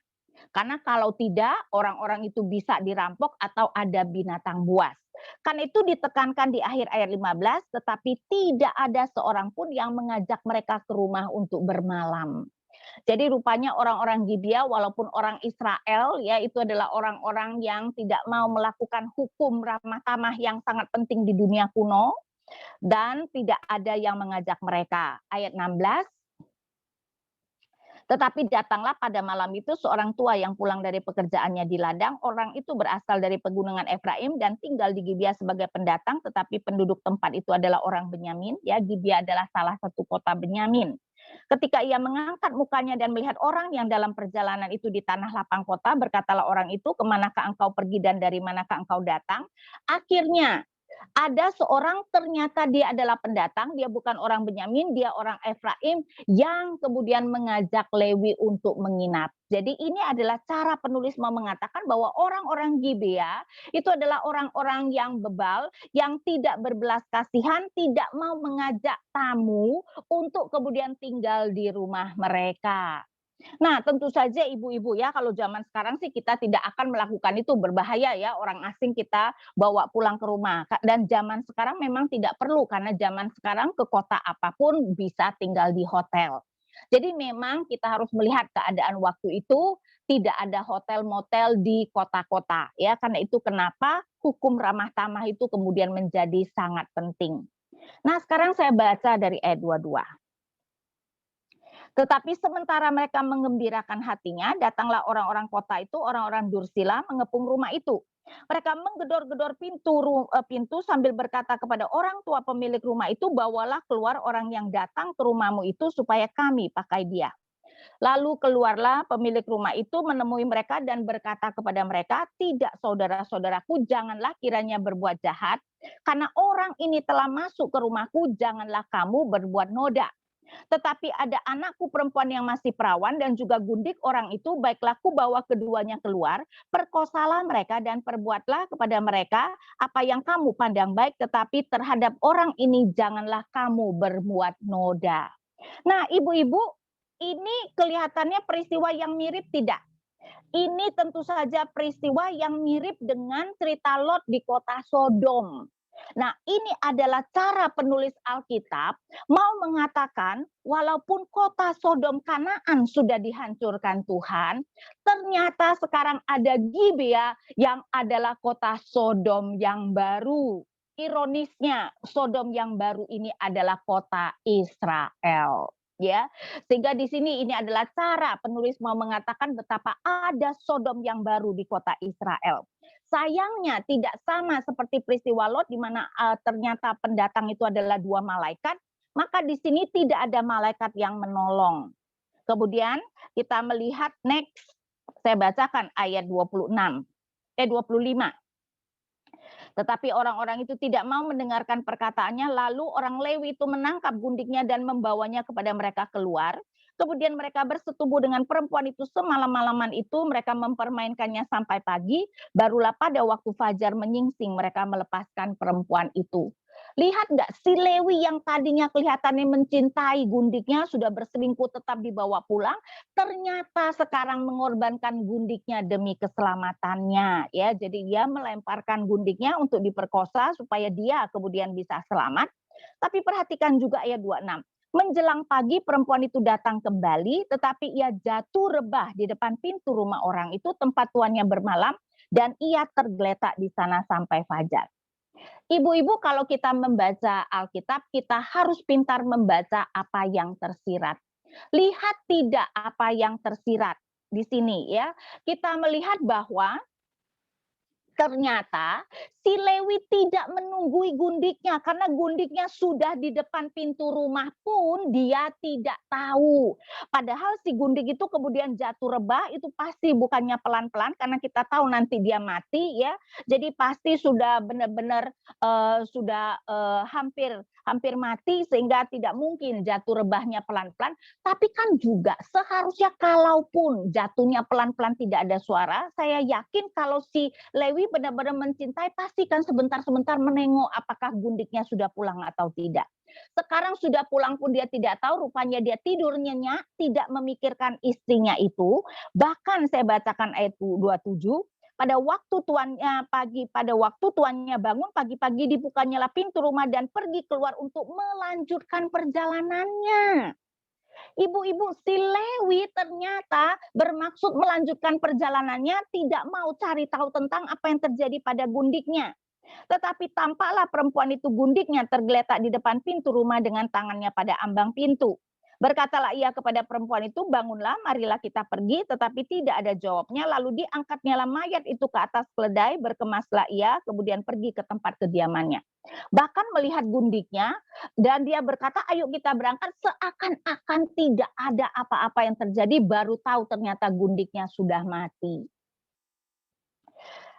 Karena kalau tidak, orang-orang itu bisa dirampok atau ada binatang buas. Kan itu ditekankan di akhir ayat 15, tetapi tidak ada seorang pun yang mengajak mereka ke rumah untuk bermalam. Jadi rupanya orang-orang Gibea, walaupun orang Israel, ya, itu adalah orang-orang yang tidak mau melakukan hukum ramah tamah yang sangat penting di dunia kuno, dan tidak ada yang mengajak mereka. Ayat 16, tetapi datanglah pada malam itu seorang tua yang pulang dari pekerjaannya di ladang. Orang itu berasal dari pegunungan Efraim dan tinggal di Gibea sebagai pendatang, tetapi penduduk tempat itu adalah orang Benyamin. Ya, Gibea adalah salah satu kota Benyamin. Ketika ia mengangkat mukanya dan melihat orang yang dalam perjalanan itu di tanah lapang kota, berkatalah orang itu, kemanakah engkau pergi dan dari manakah engkau datang? Akhirnya ada seorang, ternyata dia adalah pendatang, dia bukan orang Benyamin, dia orang Efraim, yang kemudian mengajak Lewi untuk menginap. Jadi ini adalah cara penulis mau mengatakan bahwa orang-orang Gibea itu adalah orang-orang yang bebal, yang tidak berbelas kasihan, tidak mau mengajak tamu untuk kemudian tinggal di rumah mereka. Nah, tentu saja ibu-ibu, ya, kalau zaman sekarang sih kita tidak akan melakukan itu, berbahaya ya, orang asing kita bawa pulang ke rumah. Dan zaman sekarang memang tidak perlu, karena zaman sekarang ke kota apapun bisa tinggal di hotel. Jadi memang kita harus melihat keadaan waktu itu, tidak ada hotel motel di kota-kota, ya. Karena itu kenapa hukum ramah tamah itu kemudian menjadi sangat penting. Nah, sekarang saya baca dari ayat 22. Tetapi sementara mereka mengembirakan hatinya, datanglah orang-orang kota itu, orang-orang Dursila, mengepung rumah itu. Mereka menggedor-gedor pintu sambil berkata kepada orang tua pemilik rumah itu, bawalah keluar orang yang datang ke rumahmu itu supaya kami pakai dia. Lalu keluarlah pemilik rumah itu menemui mereka dan berkata kepada mereka, tidak, saudara-saudaraku, janganlah kiranya berbuat jahat, karena orang ini telah masuk ke rumahku, janganlah kamu berbuat noda. Tetapi ada anakku perempuan yang masih perawan dan juga gundik orang itu, baiklah kubawa keduanya keluar, perkosalah mereka dan perbuatlah kepada mereka apa yang kamu pandang baik, tetapi terhadap orang ini janganlah kamu berbuat noda. Nah, ibu-ibu, ini kelihatannya peristiwa yang mirip tidak? Ini tentu saja peristiwa yang mirip dengan cerita Lot di kota Sodom. Nah, ini adalah cara penulis Alkitab mau mengatakan, walaupun kota Sodom Kanaan sudah dihancurkan Tuhan, ternyata sekarang ada Gibea yang adalah kota Sodom yang baru. Ironisnya, Sodom yang baru ini adalah kota Israel. Ya, sehingga di sini ini adalah cara penulis mau mengatakan betapa ada Sodom yang baru di kota Israel. Sayangnya tidak sama seperti peristiwa Lot, di mana ternyata pendatang itu adalah dua malaikat, maka di sini tidak ada malaikat yang menolong. Kemudian kita melihat next, saya bacakan ayat 25. Tetapi orang-orang itu tidak mau mendengarkan perkataannya, lalu orang Lewi itu menangkap gundiknya dan membawanya kepada mereka keluar. Kemudian mereka bersetubuh dengan perempuan itu semalam-malaman itu, mereka mempermainkannya sampai pagi, barulah pada waktu fajar menyingsing mereka melepaskan perempuan itu. Lihat nggak, si Lewi yang tadinya kelihatannya mencintai gundiknya, sudah berselingkuh tetap dibawa pulang, ternyata sekarang mengorbankan gundiknya demi keselamatannya, ya. Jadi dia melemparkan gundiknya untuk diperkosa supaya dia kemudian bisa selamat. Tapi perhatikan juga ayat 26. Menjelang pagi perempuan itu datang kembali, tetapi ia jatuh rebah di depan pintu rumah orang itu tempat tuannya bermalam, dan ia tergeletak di sana sampai fajar. Ibu-ibu, kalau kita membaca Alkitab, kita harus pintar membaca apa yang tersirat. Lihat tidak apa yang tersirat di sini, ya. Kita melihat bahwa ternyata si Lewi tidak menunggui gundiknya, karena gundiknya sudah di depan pintu rumah pun dia tidak tahu. Padahal si gundik itu kemudian jatuh rebah, itu pasti bukannya pelan-pelan, karena kita tahu nanti dia mati, ya. Jadi pasti sudah benar-benar hampir hampir mati, sehingga tidak mungkin jatuh rebahnya pelan-pelan. Tapi kan juga seharusnya kalaupun jatuhnya pelan-pelan tidak ada suara, saya yakin kalau si Lewi benar-benar mencintai, pastikan sebentar-sebentar menengok apakah gundiknya sudah pulang atau tidak. Sekarang sudah pulang pun dia tidak tahu, rupanya dia tidur nyenyak, tidak memikirkan istrinya itu. Bahkan saya bacakan ayat 27, pada waktu tuannya bangun pagi-pagi, dibukanya pintu rumah dan pergi keluar untuk melanjutkan perjalanannya. Ibu-ibu, si Lewi ternyata bermaksud melanjutkan perjalanannya, tidak mau cari tahu tentang apa yang terjadi pada gundiknya. Tetapi tampaklah perempuan itu gundiknya tergeletak di depan pintu rumah dengan tangannya pada ambang pintu. Berkatalah ia kepada perempuan itu, bangunlah, marilah kita pergi, tetapi tidak ada jawabnya. Lalu diangkatnyalah mayat itu ke atas keledai, berkemaslah ia, kemudian pergi ke tempat kediamannya. Bahkan melihat gundiknya, dan dia berkata, ayo kita berangkat, seakan-akan tidak ada apa-apa yang terjadi, baru tahu ternyata gundiknya sudah mati.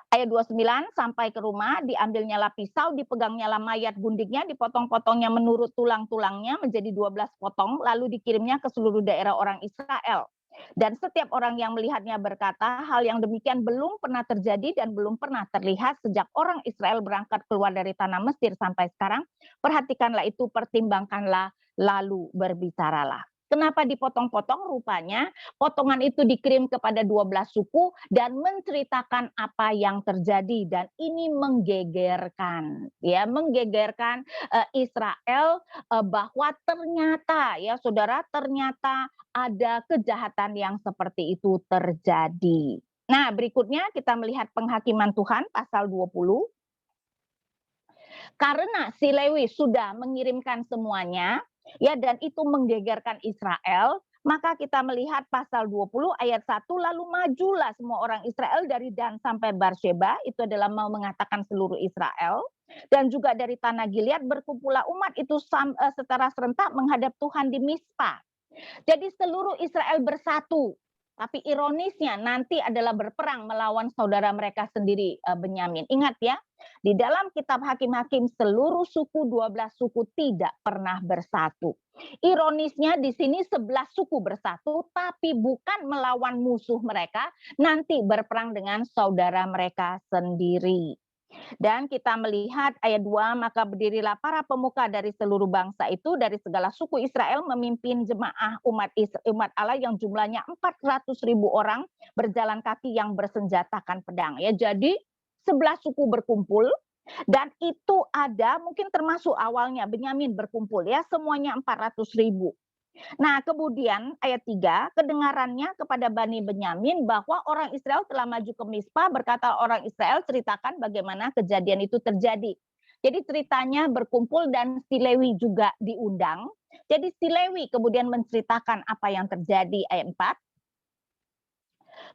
Ayat 29, sampai ke rumah, diambilnyalah pisau, dipegangnyalah mayat gundiknya, dipotong-potongnya menurut tulang-tulangnya menjadi 12 potong, lalu dikirimnya ke seluruh daerah orang Israel. Dan setiap orang yang melihatnya berkata, hal yang demikian belum pernah terjadi dan belum pernah terlihat sejak orang Israel berangkat keluar dari tanah Mesir sampai sekarang. Perhatikanlah itu, pertimbangkanlah, lalu berbicaralah. Kenapa dipotong-potong? Rupanya potongan itu dikirim kepada 12 suku dan menceritakan apa yang terjadi, dan ini menggegerkan, ya, menggegerkan Israel, bahwa ternyata, ya saudara, ternyata ada kejahatan yang seperti itu terjadi. Nah, berikutnya kita melihat penghakiman Tuhan pasal 20. Karena si Lewi sudah mengirimkan semuanya, ya, dan itu menggegerkan Israel, maka kita melihat pasal 20 ayat 1, lalu majulah semua orang Israel dari Dan sampai Beersheba, itu adalah mau mengatakan seluruh Israel, dan juga dari tanah Gilead, berkumpullah umat itu secara serentak menghadap Tuhan di Mispa. Jadi seluruh Israel bersatu. Tapi ironisnya nanti adalah berperang melawan saudara mereka sendiri, Benyamin. Ingat ya, di dalam kitab Hakim-Hakim seluruh suku, 12 suku tidak pernah bersatu. Ironisnya di sini 11 suku bersatu, tapi bukan melawan musuh mereka, nanti berperang dengan saudara mereka sendiri. Dan kita melihat ayat 2, maka berdirilah para pemuka dari seluruh bangsa itu, dari segala suku Israel, memimpin jemaah umat Allah yang jumlahnya 400.000 orang, berjalan kaki yang bersenjatakan pedang. Ya, jadi 11 suku berkumpul, dan itu ada, mungkin termasuk awalnya Benyamin berkumpul, ya, semuanya 400.000. Nah, kemudian ayat 3, kedengarannya kepada Bani Benyamin bahwa orang Israel telah maju ke Mispa, berkata orang Israel, ceritakan bagaimana kejadian itu terjadi. Jadi ceritanya berkumpul dan si Lewi juga diundang. Jadi si Lewi kemudian menceritakan apa yang terjadi, ayat 4.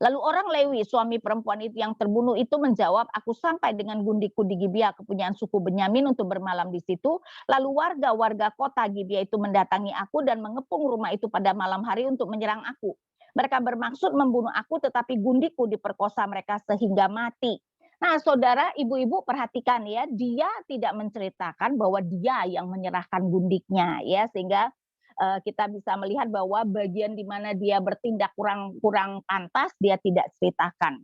Lalu orang Lewi, suami perempuan itu yang terbunuh itu menjawab, aku sampai dengan gundikku di Gibea, kepunyaan suku Benyamin, untuk bermalam di situ. Lalu warga-warga kota Gibea itu mendatangi aku dan mengepung rumah itu pada malam hari untuk menyerang aku. Mereka bermaksud membunuh aku, tetapi gundikku diperkosa mereka sehingga mati. Nah, saudara, ibu-ibu perhatikan ya, dia tidak menceritakan bahwa dia yang menyerahkan gundiknya ya, sehingga kita bisa melihat bahwa bagian di mana dia bertindak kurang kurang pantas dia tidak ceritakan.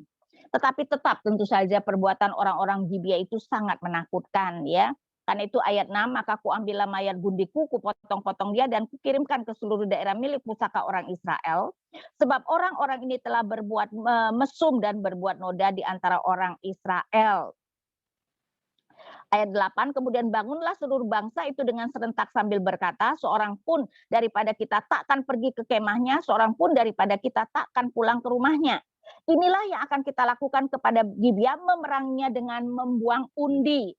Tetapi tetap tentu saja perbuatan orang-orang Gibea itu sangat menakutkan ya. Karena itu ayat 6, maka kuambillah mayat gundikku, kupotong-potong dia dan kukirimkan ke seluruh daerah milik pusaka orang Israel. Sebab orang-orang ini telah berbuat mesum dan berbuat noda di antara orang Israel. Ayat 8, kemudian bangunlah seluruh bangsa itu dengan serentak sambil berkata, seorang pun daripada kita takkan pergi ke kemahnya, seorang pun daripada kita takkan pulang ke rumahnya. Inilah yang akan kita lakukan kepada Gibea, memeranginya dengan membuang undi.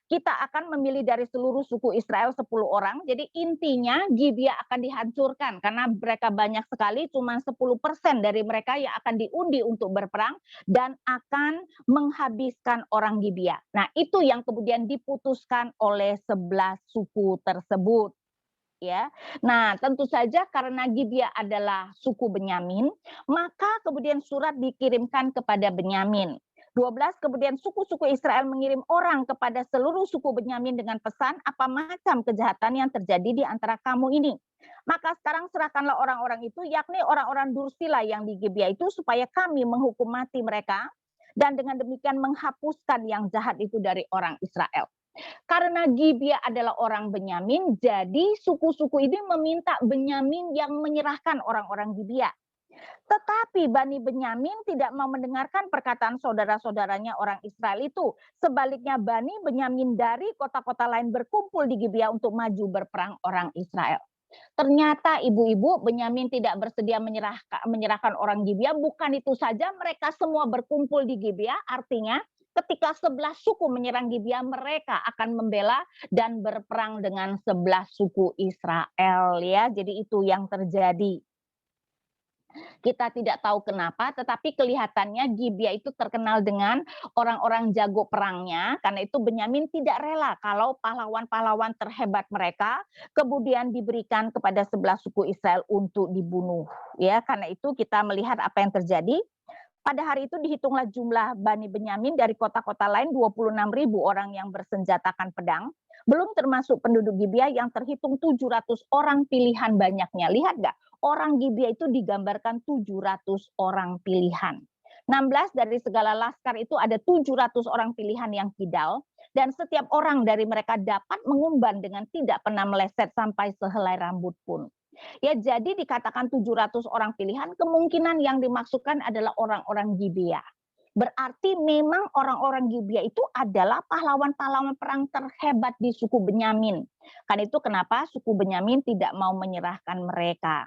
Kita akan memilih dari seluruh suku Israel 10 orang. Jadi intinya Gibea akan dihancurkan karena mereka banyak sekali, cuma 10% dari mereka yang akan diundi untuk berperang dan akan menghabiskan orang Gibea. Nah, itu yang kemudian diputuskan oleh 11 suku tersebut. Ya. Nah, tentu saja karena Gibea adalah suku Benyamin, maka kemudian surat dikirimkan kepada Benyamin. 12, kemudian suku-suku Israel mengirim orang kepada seluruh suku Benyamin dengan pesan apa macam kejahatan yang terjadi di antara kamu ini. Maka sekarang serahkanlah orang-orang itu, yakni orang-orang Dursila yang di Gibea itu, supaya kami menghukum mati mereka, dan dengan demikian menghapuskan yang jahat itu dari orang Israel. Karena Gibea adalah orang Benyamin, jadi suku-suku ini meminta Benyamin yang menyerahkan orang-orang Gibea. Tetapi Bani Benyamin tidak mau mendengarkan perkataan saudara-saudaranya orang Israel itu. Sebaliknya Bani Benyamin dari kota-kota lain berkumpul di Gibea untuk maju berperang orang Israel. Ternyata ibu-ibu Benyamin tidak bersedia menyerahkan orang Gibea. Bukan itu saja, mereka semua berkumpul di Gibea, artinya ketika 11 suku menyerang Gibea, mereka akan membela dan berperang dengan 11 suku Israel ya. Jadi itu yang terjadi. Kita tidak tahu kenapa, tetapi kelihatannya Gibea itu terkenal dengan orang-orang jago perangnya. Karena itu Benyamin tidak rela kalau pahlawan-pahlawan terhebat mereka kemudian diberikan kepada 11 suku Israel untuk dibunuh. Ya, karena itu kita melihat apa yang terjadi. Pada hari itu dihitunglah jumlah Bani Benyamin dari kota-kota lain 26.000 orang yang bersenjatakan pedang. Belum termasuk penduduk Gibea yang terhitung 700 orang pilihan banyaknya. Lihat nggak? Orang Gibea itu digambarkan 700 orang pilihan. 16 dari segala laskar itu ada 700 orang pilihan yang kidal. Dan setiap orang dari mereka dapat mengumban dengan tidak pernah meleset sampai sehelai rambut pun. Ya, jadi dikatakan 700 orang pilihan, kemungkinan yang dimaksudkan adalah orang-orang Gibea. Berarti memang orang-orang Gibea itu adalah pahlawan-pahlawan perang terhebat di suku Benyamin. Kan itu kenapa suku Benyamin tidak mau menyerahkan mereka.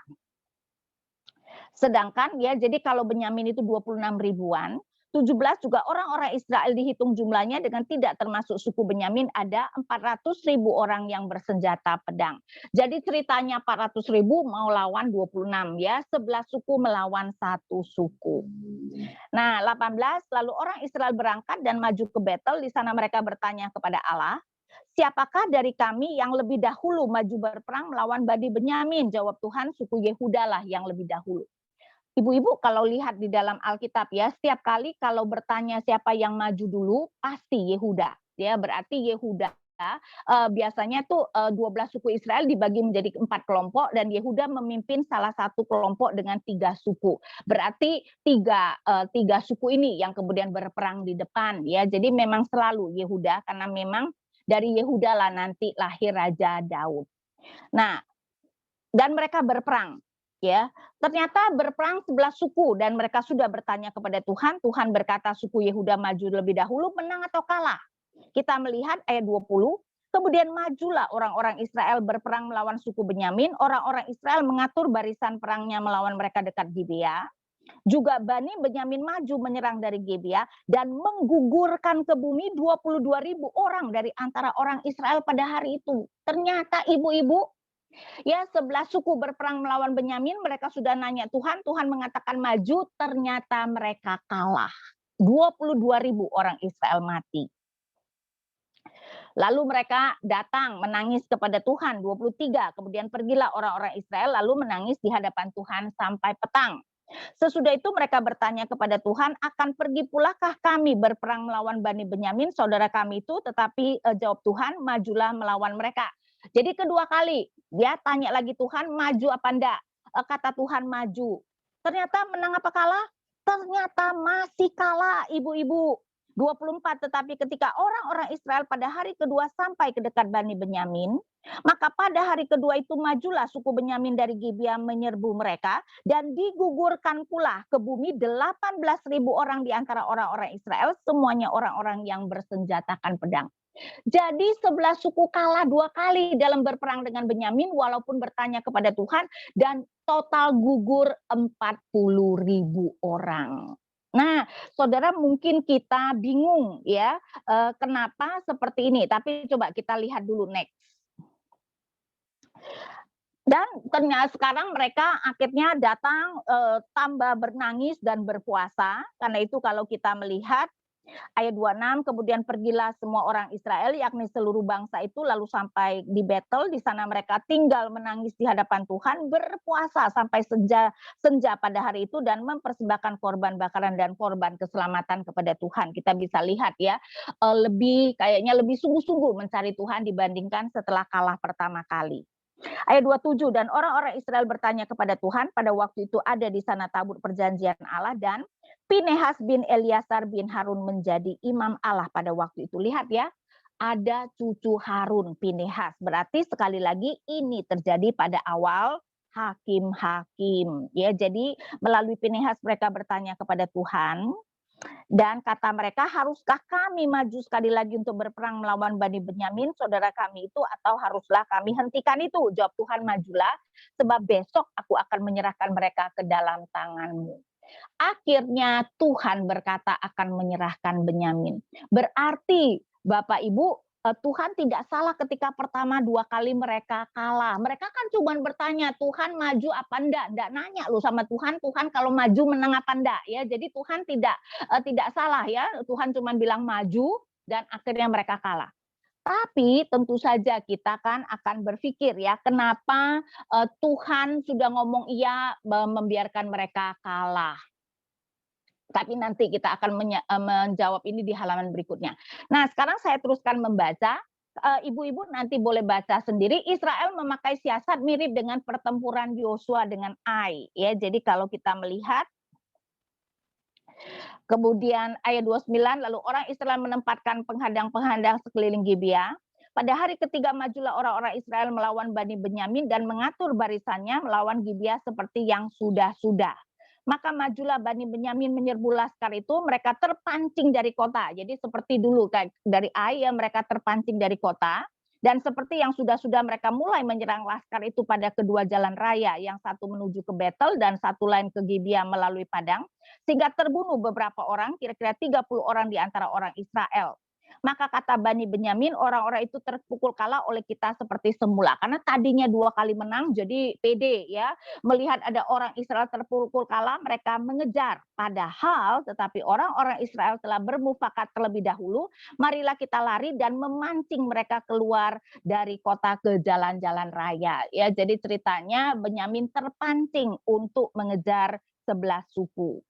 Sedangkan ya, jadi kalau Benyamin itu 26 ribuan, 17 juga orang-orang Israel dihitung jumlahnya dengan tidak termasuk suku Benyamin ada 400.000 orang yang bersenjata pedang. Jadi ceritanya 400.000 mau lawan 26 ya, 11 suku melawan satu suku. Nah, 18, lalu orang Israel berangkat dan maju ke Betel, di sana mereka bertanya kepada Allah, siapakah dari kami yang lebih dahulu maju berperang melawan Bani Benyamin? Jawab Tuhan, suku Yehuda lah yang lebih dahulu. Ibu-ibu kalau lihat di dalam Alkitab ya, setiap kali kalau bertanya siapa yang maju dulu, pasti Yehuda. Ya, berarti Yehuda biasanya tuh 12 suku Israel dibagi menjadi 4 kelompok dan Yehuda memimpin salah satu kelompok dengan 3 suku. Berarti tiga suku ini yang kemudian berperang di depan ya. Jadi memang selalu Yehuda karena memang dari Yehuda lah nanti lahir Raja Daud. Nah, dan mereka berperang. Ya, ternyata berperang 11 suku dan mereka sudah bertanya kepada Tuhan. Tuhan berkata suku Yehuda maju lebih dahulu, menang atau kalah. Kita melihat ayat 20, kemudian majulah orang-orang Israel berperang melawan suku Benyamin. Orang-orang Israel mengatur barisan perangnya melawan mereka dekat Gibea. Juga Bani Benyamin maju menyerang dari Gibea dan menggugurkan ke bumi 22.000 orang dari antara orang Israel pada hari itu. Ternyata ibu-ibu, ya 11 suku berperang melawan Benyamin, mereka sudah nanya Tuhan, Tuhan mengatakan maju, ternyata mereka kalah. 22.000 orang Israel mati. Lalu mereka datang menangis kepada Tuhan, 23. Kemudian pergilah orang-orang Israel lalu menangis di hadapan Tuhan sampai petang. Sesudah itu mereka bertanya kepada Tuhan, akan pergi pulakah kami berperang melawan Bani Benyamin, saudara kami itu, tetapi jawab Tuhan, majulah melawan mereka. Jadi kedua kali dia tanya lagi Tuhan, maju apa enggak? Kata Tuhan maju. Ternyata menang apa kalah? Ternyata masih kalah, ibu-ibu. 24, tetapi ketika orang-orang Israel pada hari kedua sampai ke dekat Bani Benyamin, maka pada hari kedua itu majulah suku Benyamin dari Gibea menyerbu mereka, dan digugurkan pula ke bumi 18.000 orang di antara orang-orang Israel, semuanya orang-orang yang bersenjatakan pedang. Jadi 11 suku kalah 2 kali dalam berperang dengan Benyamin walaupun bertanya kepada Tuhan, dan total gugur 40.000 orang. Nah, saudara, mungkin kita bingung ya, kenapa seperti ini, tapi coba kita lihat dulu next. Dan ternyata sekarang mereka akhirnya datang, tambah bernangis dan berpuasa. Karena itu kalau kita melihat ayat 26, kemudian pergilah semua orang Israel, yakni seluruh bangsa itu, lalu sampai di Betel, di sana mereka tinggal menangis di hadapan Tuhan, berpuasa sampai senja pada hari itu, dan mempersembahkan korban bakaran dan korban keselamatan kepada Tuhan. Kita bisa lihat ya, kayaknya lebih sungguh-sungguh mencari Tuhan dibandingkan setelah kalah pertama kali. Ayat 27, dan orang-orang Israel bertanya kepada Tuhan, pada waktu itu ada di sana tabut perjanjian Allah, dan Pinehas bin Eliasar bin Harun menjadi imam Allah pada waktu itu. Lihat ya, ada cucu Harun, Pinehas. Berarti sekali lagi ini terjadi pada awal hakim-hakim. Ya, jadi melalui Pinehas mereka bertanya kepada Tuhan, dan kata mereka, haruskah kami maju sekali lagi untuk berperang melawan Bani Benyamin, saudara kami itu, atau haruslah kami hentikan itu? Jawab Tuhan, majulah, sebab besok aku akan menyerahkan mereka ke dalam tanganmu. Akhirnya Tuhan berkata akan menyerahkan Benyamin. Berarti Bapak Ibu, Tuhan tidak salah ketika pertama 2 kali mereka kalah. Mereka kan cuma bertanya, Tuhan maju apa enggak? Enggak nanya loh sama Tuhan, Tuhan kalau maju menang apa enggak ya. Jadi Tuhan tidak salah ya. Tuhan cuma bilang maju, dan akhirnya mereka kalah. Tapi tentu saja kita kan akan berpikir ya, kenapa Tuhan sudah ngomong iya membiarkan mereka kalah. Tapi nanti kita akan menjawab ini di halaman berikutnya. Nah, sekarang saya teruskan membaca. Ibu-ibu nanti boleh baca sendiri. Israel memakai siasat mirip dengan pertempuran Yosua dengan Ai. Ya, jadi kalau kita melihat, kemudian ayat 29, lalu orang Israel menempatkan penghadang-penghadang sekeliling Gibea. Pada hari ketiga majulah orang-orang Israel melawan Bani Benyamin dan mengatur barisannya melawan Gibea seperti yang sudah-sudah. Maka majulah Bani Benyamin menyerbu laskar itu, mereka terpancing dari kota. Jadi seperti dulu dari Ai, ya, mereka terpancing dari kota. Dan seperti yang sudah-sudah mereka mulai menyerang laskar itu pada kedua jalan raya, yang satu menuju ke Betel dan satu lain ke Gibea melalui padang, sehingga terbunuh beberapa orang, kira-kira 30 orang di antara orang Israel. Maka kata Bani Benyamin, orang-orang itu terpukul kalah oleh kita seperti semula. Karena tadinya 2 kali menang, jadi pede ya. Melihat ada orang Israel terpukul kalah, mereka mengejar. Padahal tetapi orang-orang Israel telah bermufakat terlebih dahulu, marilah kita lari dan memancing mereka keluar dari kota ke jalan-jalan raya. Ya, jadi ceritanya Benyamin terpancing untuk mengejar 11 suku.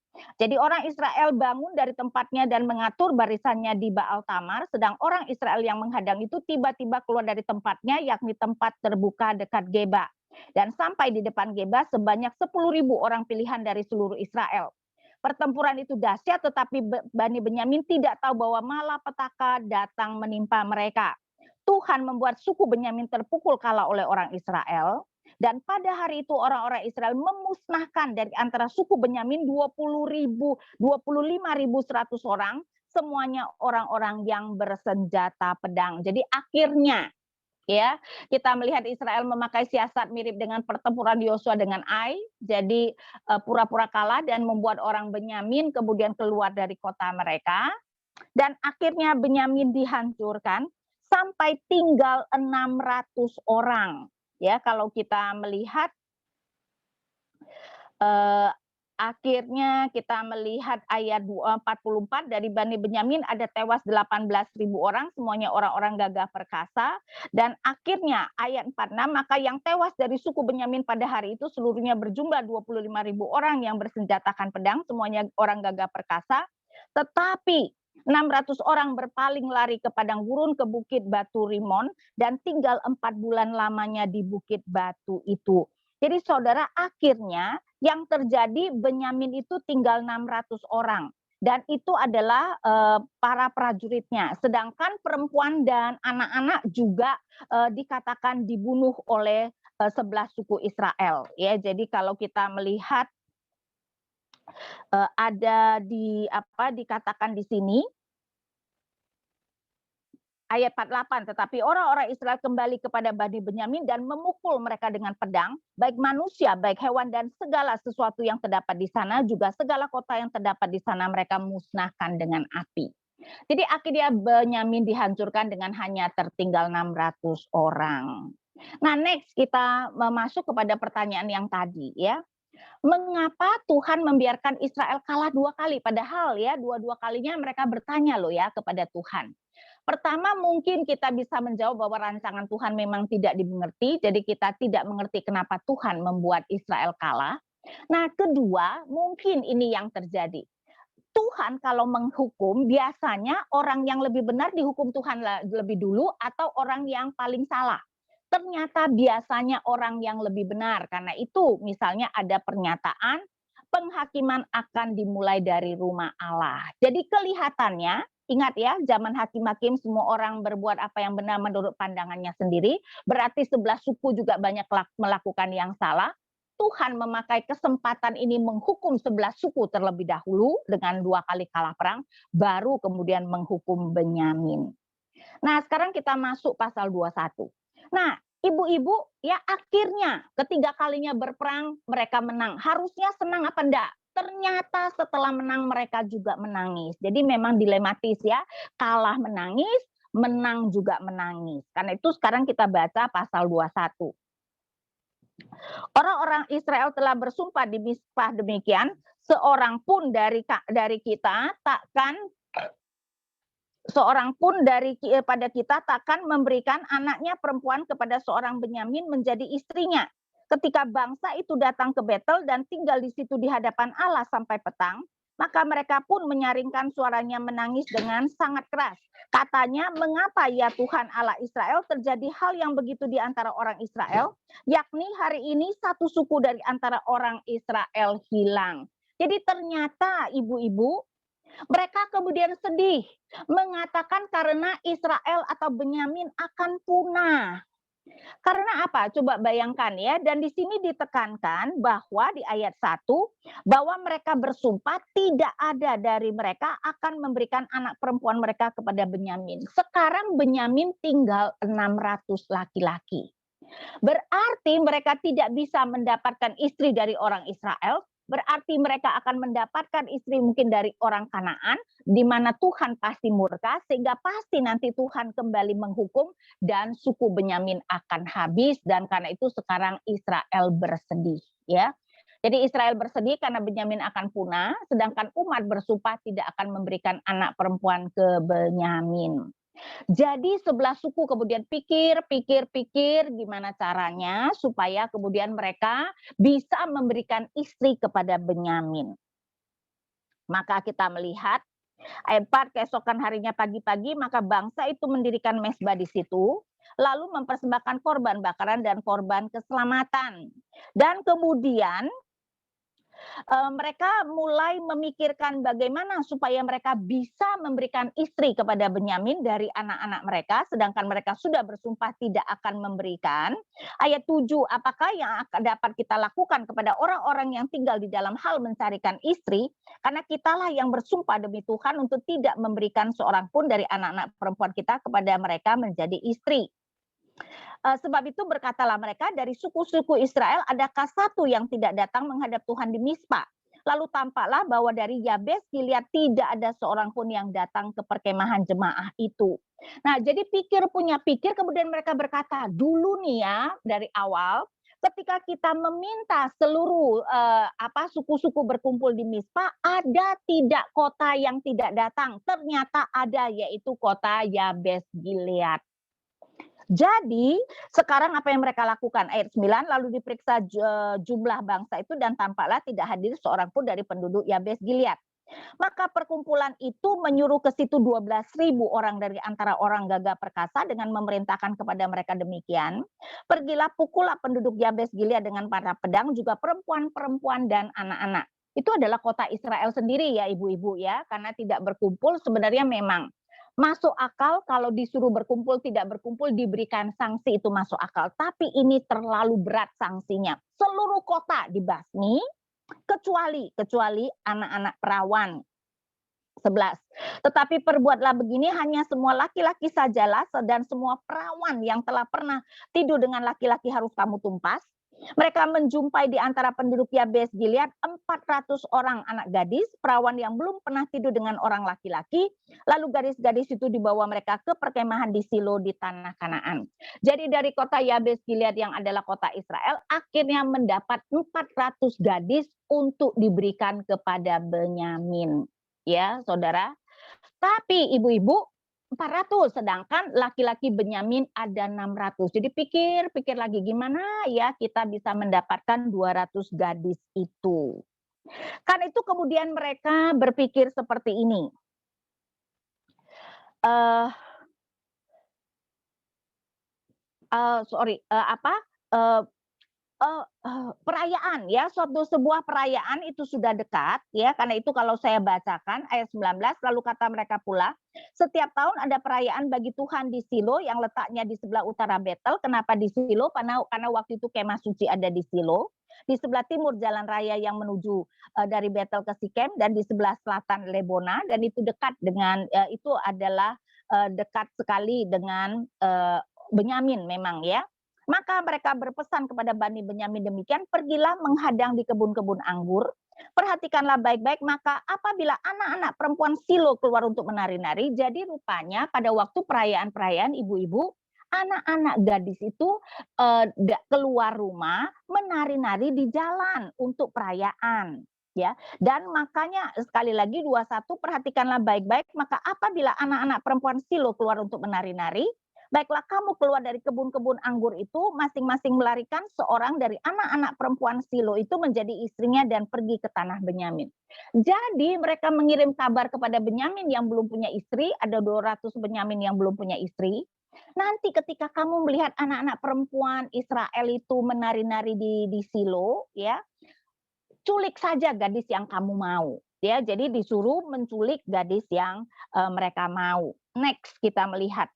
Jadi orang Israel bangun dari tempatnya dan mengatur barisannya di Baal Tamar, sedang orang Israel yang menghadang itu tiba-tiba keluar dari tempatnya, yakni tempat terbuka dekat Geba. Dan sampai di depan Geba sebanyak 10.000 orang pilihan dari seluruh Israel. Pertempuran itu dahsyat, tetapi Bani Benyamin tidak tahu bahwa malapetaka datang menimpa mereka. Tuhan membuat suku Benyamin terpukul kalah oleh orang Israel. Dan pada hari itu orang-orang Israel memusnahkan dari antara suku Benyamin 25.100 orang, semuanya orang-orang yang bersenjata pedang. Jadi akhirnya ya, kita melihat Israel memakai siasat mirip dengan pertempuran Yosua dengan Ai, jadi pura-pura kalah dan membuat orang Benyamin kemudian keluar dari kota mereka, dan akhirnya Benyamin dihancurkan sampai tinggal 600 orang. Ya, kalau kita melihat akhirnya kita melihat ayat 44 dari Bani Benyamin ada tewas 18.000 orang, semuanya orang-orang gagah perkasa. Dan akhirnya ayat 46, maka yang tewas dari suku Benyamin pada hari itu seluruhnya berjumlah 25.000 orang yang bersenjatakan pedang, semuanya orang gagah perkasa. Tetapi 600 orang berpaling lari ke padang gurun ke bukit batu Rimon dan tinggal 4 bulan lamanya di bukit batu itu. Jadi saudara, akhirnya yang terjadi Benyamin itu tinggal 600 orang. Dan itu adalah para prajuritnya. Sedangkan perempuan dan anak-anak juga dikatakan dibunuh oleh 11 suku Israel. Ya, jadi kalau kita melihat ada dikatakan di sini ayat 48, tetapi orang-orang Israel kembali kepada Bani Benyamin dan memukul mereka dengan pedang, baik manusia, baik hewan, dan segala sesuatu yang terdapat di sana, juga segala kota yang terdapat di sana mereka musnahkan dengan api. Jadi akhirnya Benyamin dihancurkan dengan hanya tertinggal 600 orang. Nah, next kita masuk kepada pertanyaan yang tadi ya. Mengapa Tuhan membiarkan Israel kalah 2 kali? Padahal ya dua-dua kalinya mereka bertanya loh ya kepada Tuhan. Pertama, mungkin kita bisa menjawab bahwa rancangan Tuhan memang tidak dimengerti, jadi kita tidak mengerti kenapa Tuhan membuat Israel kalah. Nah, kedua, mungkin ini yang terjadi. Tuhan kalau menghukum, biasanya orang yang lebih benar dihukum Tuhan lebih dulu atau orang yang paling salah. Ternyata biasanya orang yang lebih benar, karena itu misalnya ada pernyataan, penghakiman akan dimulai dari rumah Allah. Jadi kelihatannya, ingat ya, zaman hakim-hakim semua orang berbuat apa yang benar menurut pandangannya sendiri, berarti 11 suku juga banyak melakukan yang salah. Tuhan memakai kesempatan ini menghukum 11 suku terlebih dahulu dengan 2 kali kalah perang, baru kemudian menghukum Benyamin. Nah, sekarang kita masuk pasal 21. Nah, ibu-ibu ya akhirnya ketiga kalinya berperang mereka menang. Harusnya senang apa enggak? Ternyata setelah menang mereka juga menangis. Jadi memang dilematis ya, kalah menangis, menang juga menangis. Karena itu sekarang kita baca pasal 21. Orang-orang Israel telah bersumpah di Mizpah demikian, seorang pun dari kita takkan pada kita takkan memberikan anaknya perempuan kepada seorang Benyamin menjadi istrinya. Ketika bangsa itu datang ke Betel dan tinggal di situ di hadapan Allah sampai petang, maka mereka pun menyaringkan suaranya menangis dengan sangat keras. Katanya, mengapa ya Tuhan Allah Israel terjadi hal yang begitu di antara orang Israel, yakni hari ini satu suku dari antara orang Israel hilang. Jadi ternyata ibu-ibu, mereka kemudian sedih, mengatakan karena Israel atau Benyamin akan punah. Karena apa? Coba bayangkan ya, dan di sini ditekankan bahwa di ayat 1, bahwa mereka bersumpah tidak ada dari mereka akan memberikan anak perempuan mereka kepada Benyamin. Sekarang Benyamin tinggal 600 laki-laki. Berarti mereka tidak bisa mendapatkan istri dari orang Israel, berarti mereka akan mendapatkan istri mungkin dari orang Kanaan, di mana Tuhan pasti murka, sehingga pasti nanti Tuhan kembali menghukum dan suku Benyamin akan habis, dan karena itu sekarang Israel bersedih. Ya. Jadi Israel bersedih karena Benyamin akan punah, sedangkan umat bersumpah tidak akan memberikan anak perempuan ke Benyamin. Jadi 11 suku kemudian pikir gimana caranya supaya kemudian mereka bisa memberikan istri kepada Benyamin. Maka kita melihat ayat 4, keesokan harinya pagi-pagi maka bangsa itu mendirikan mezbah di situ, lalu mempersembahkan korban bakaran dan korban keselamatan. Dan kemudian mereka mulai memikirkan bagaimana supaya mereka bisa memberikan istri kepada Benyamin dari anak-anak mereka, sedangkan mereka sudah bersumpah tidak akan memberikan. Ayat 7, apakah yang dapat kita lakukan kepada orang-orang yang tinggal di dalam hal mencarikan istri, karena kitalah yang bersumpah demi Tuhan untuk tidak memberikan seorang pun dari anak-anak perempuan kita kepada mereka menjadi istri. Sebab itu berkatalah mereka, dari suku-suku Israel adakah satu yang tidak datang menghadap Tuhan di Mizpah? Lalu tampaklah bahwa dari Yabes Gilead tidak ada seorang pun yang datang ke perkemahan jemaah itu. Nah, jadi pikir kemudian mereka berkata, dulu nih ya, dari awal Ketika kita meminta seluruh, suku-suku berkumpul di Mizpa, ada tidak kota yang tidak datang? Ternyata ada, yaitu kota Yabes Gilead. Jadi, sekarang apa yang mereka lakukan? Ayat 9, lalu diperiksa jumlah bangsa itu dan tampaklah tidak hadir seorang pun dari penduduk Yabes Gilead. Maka perkumpulan itu menyuruh ke situ 12.000 orang dari antara orang gagah perkasa dengan memerintahkan kepada mereka demikian. Pergilah pukullah penduduk Yabes Gilead dengan para pedang, juga perempuan-perempuan dan anak-anak. Itu adalah kota Israel sendiri ya ibu-ibu ya, karena tidak berkumpul sebenarnya memang masuk akal kalau disuruh berkumpul tidak berkumpul diberikan sanksi itu masuk akal. Tapi ini terlalu berat sanksinya. Seluruh kota dibasmi kecuali anak-anak perawan. 11. Tetapi perbuatlah begini hanya semua laki-laki sajalah dan semua perawan yang telah pernah tidur dengan laki-laki harus kamu tumpas. Mereka menjumpai di antara penduduk Yabes Gilead 400 orang anak gadis, perawan yang belum pernah tidur dengan orang laki-laki. Lalu gadis-gadis itu dibawa mereka ke perkemahan di Silo di tanah Kanaan. Jadi dari kota Yabes Gilead yang adalah kota Israel, akhirnya mendapat 400 gadis untuk diberikan kepada Benyamin. Ya, saudara. Tapi ibu-ibu 400, sedangkan laki-laki Benyamin ada 600. Jadi pikir lagi gimana ya kita bisa mendapatkan 200 gadis itu. Karena itu kemudian mereka berpikir seperti ini. Perayaan ya, sebuah perayaan itu sudah dekat ya, karena itu kalau saya bacakan ayat 19, lalu kata mereka pula, setiap tahun ada perayaan bagi Tuhan di Silo yang letaknya di sebelah utara Betel. Kenapa di Silo? Karena waktu itu kemah suci ada di Silo. Di sebelah timur jalan raya yang menuju dari Betel ke Sikem, dan di sebelah selatan Lebona, dan itu dekat dengan itu adalah dekat sekali dengan Benyamin memang ya. Maka mereka berpesan kepada Bani Benyamin demikian, pergilah menghadang di kebun-kebun anggur, perhatikanlah baik-baik, maka apabila anak-anak perempuan Silo keluar untuk menari-nari, jadi rupanya pada waktu perayaan-perayaan ibu-ibu, anak-anak gadis itu keluar rumah menari-nari di jalan untuk perayaan. Ya, dan makanya sekali lagi 21, perhatikanlah baik-baik, maka apabila anak-anak perempuan Silo keluar untuk menari-nari, baiklah kamu keluar dari kebun-kebun anggur itu, masing-masing melarikan seorang dari anak-anak perempuan Silo itu menjadi istrinya dan pergi ke tanah Benyamin. Jadi mereka mengirim kabar kepada Benyamin yang belum punya istri, ada 200 Benyamin yang belum punya istri. Nanti ketika kamu melihat anak-anak perempuan Israel itu menari-nari di Silo, ya, culik saja gadis yang kamu mau. Ya, jadi disuruh menculik gadis yang mereka mau. Next kita melihat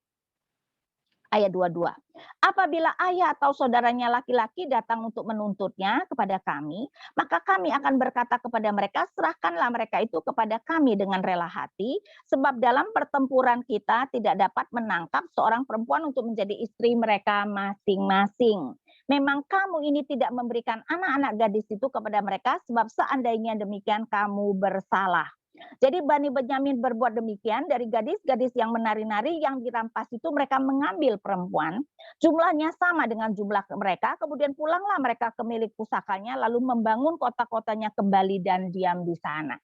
ayat 22. Apabila ayah atau saudaranya laki-laki datang untuk menuntutnya kepada kami, maka kami akan berkata kepada mereka, serahkanlah mereka itu kepada kami dengan rela hati, sebab dalam pertempuran kita tidak dapat menangkap seorang perempuan untuk menjadi istri mereka masing-masing. Memang kamu ini tidak memberikan anak-anak gadis itu kepada mereka, sebab seandainya demikian kamu bersalah. Jadi Bani Benyamin berbuat demikian, dari gadis-gadis yang menari-nari yang dirampas itu mereka mengambil perempuan, jumlahnya sama dengan jumlah mereka, kemudian pulanglah mereka ke milik pusakanya, lalu membangun kota-kotanya kembali dan diam di sana.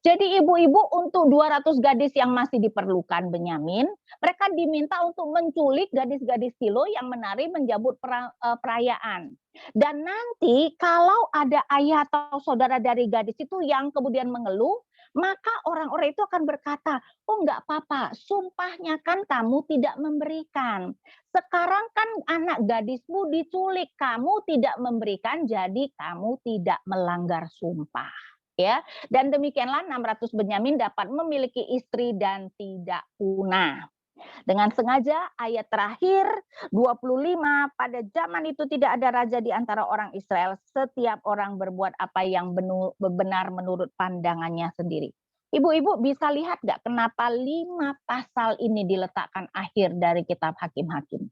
Jadi ibu-ibu untuk 200 gadis yang masih diperlukan Benyamin, mereka diminta untuk menculik gadis-gadis Silo yang menari menjambut perayaan. Dan nanti kalau ada ayah atau saudara dari gadis itu yang kemudian mengeluh, maka orang-orang itu akan berkata, oh enggak apa-apa, sumpahnya kan kamu tidak memberikan. Sekarang kan anak gadismu diculik, kamu tidak memberikan, jadi kamu tidak melanggar sumpah. Ya, dan demikianlah 600 Benyamin dapat memiliki istri dan tidak punah. Dengan sengaja ayat terakhir 25, pada zaman itu tidak ada raja di antara orang Israel, setiap orang berbuat apa yang benar menurut pandangannya sendiri. Ibu-ibu bisa lihat nggak kenapa 5 pasal ini diletakkan akhir dari kitab Hakim-Hakim?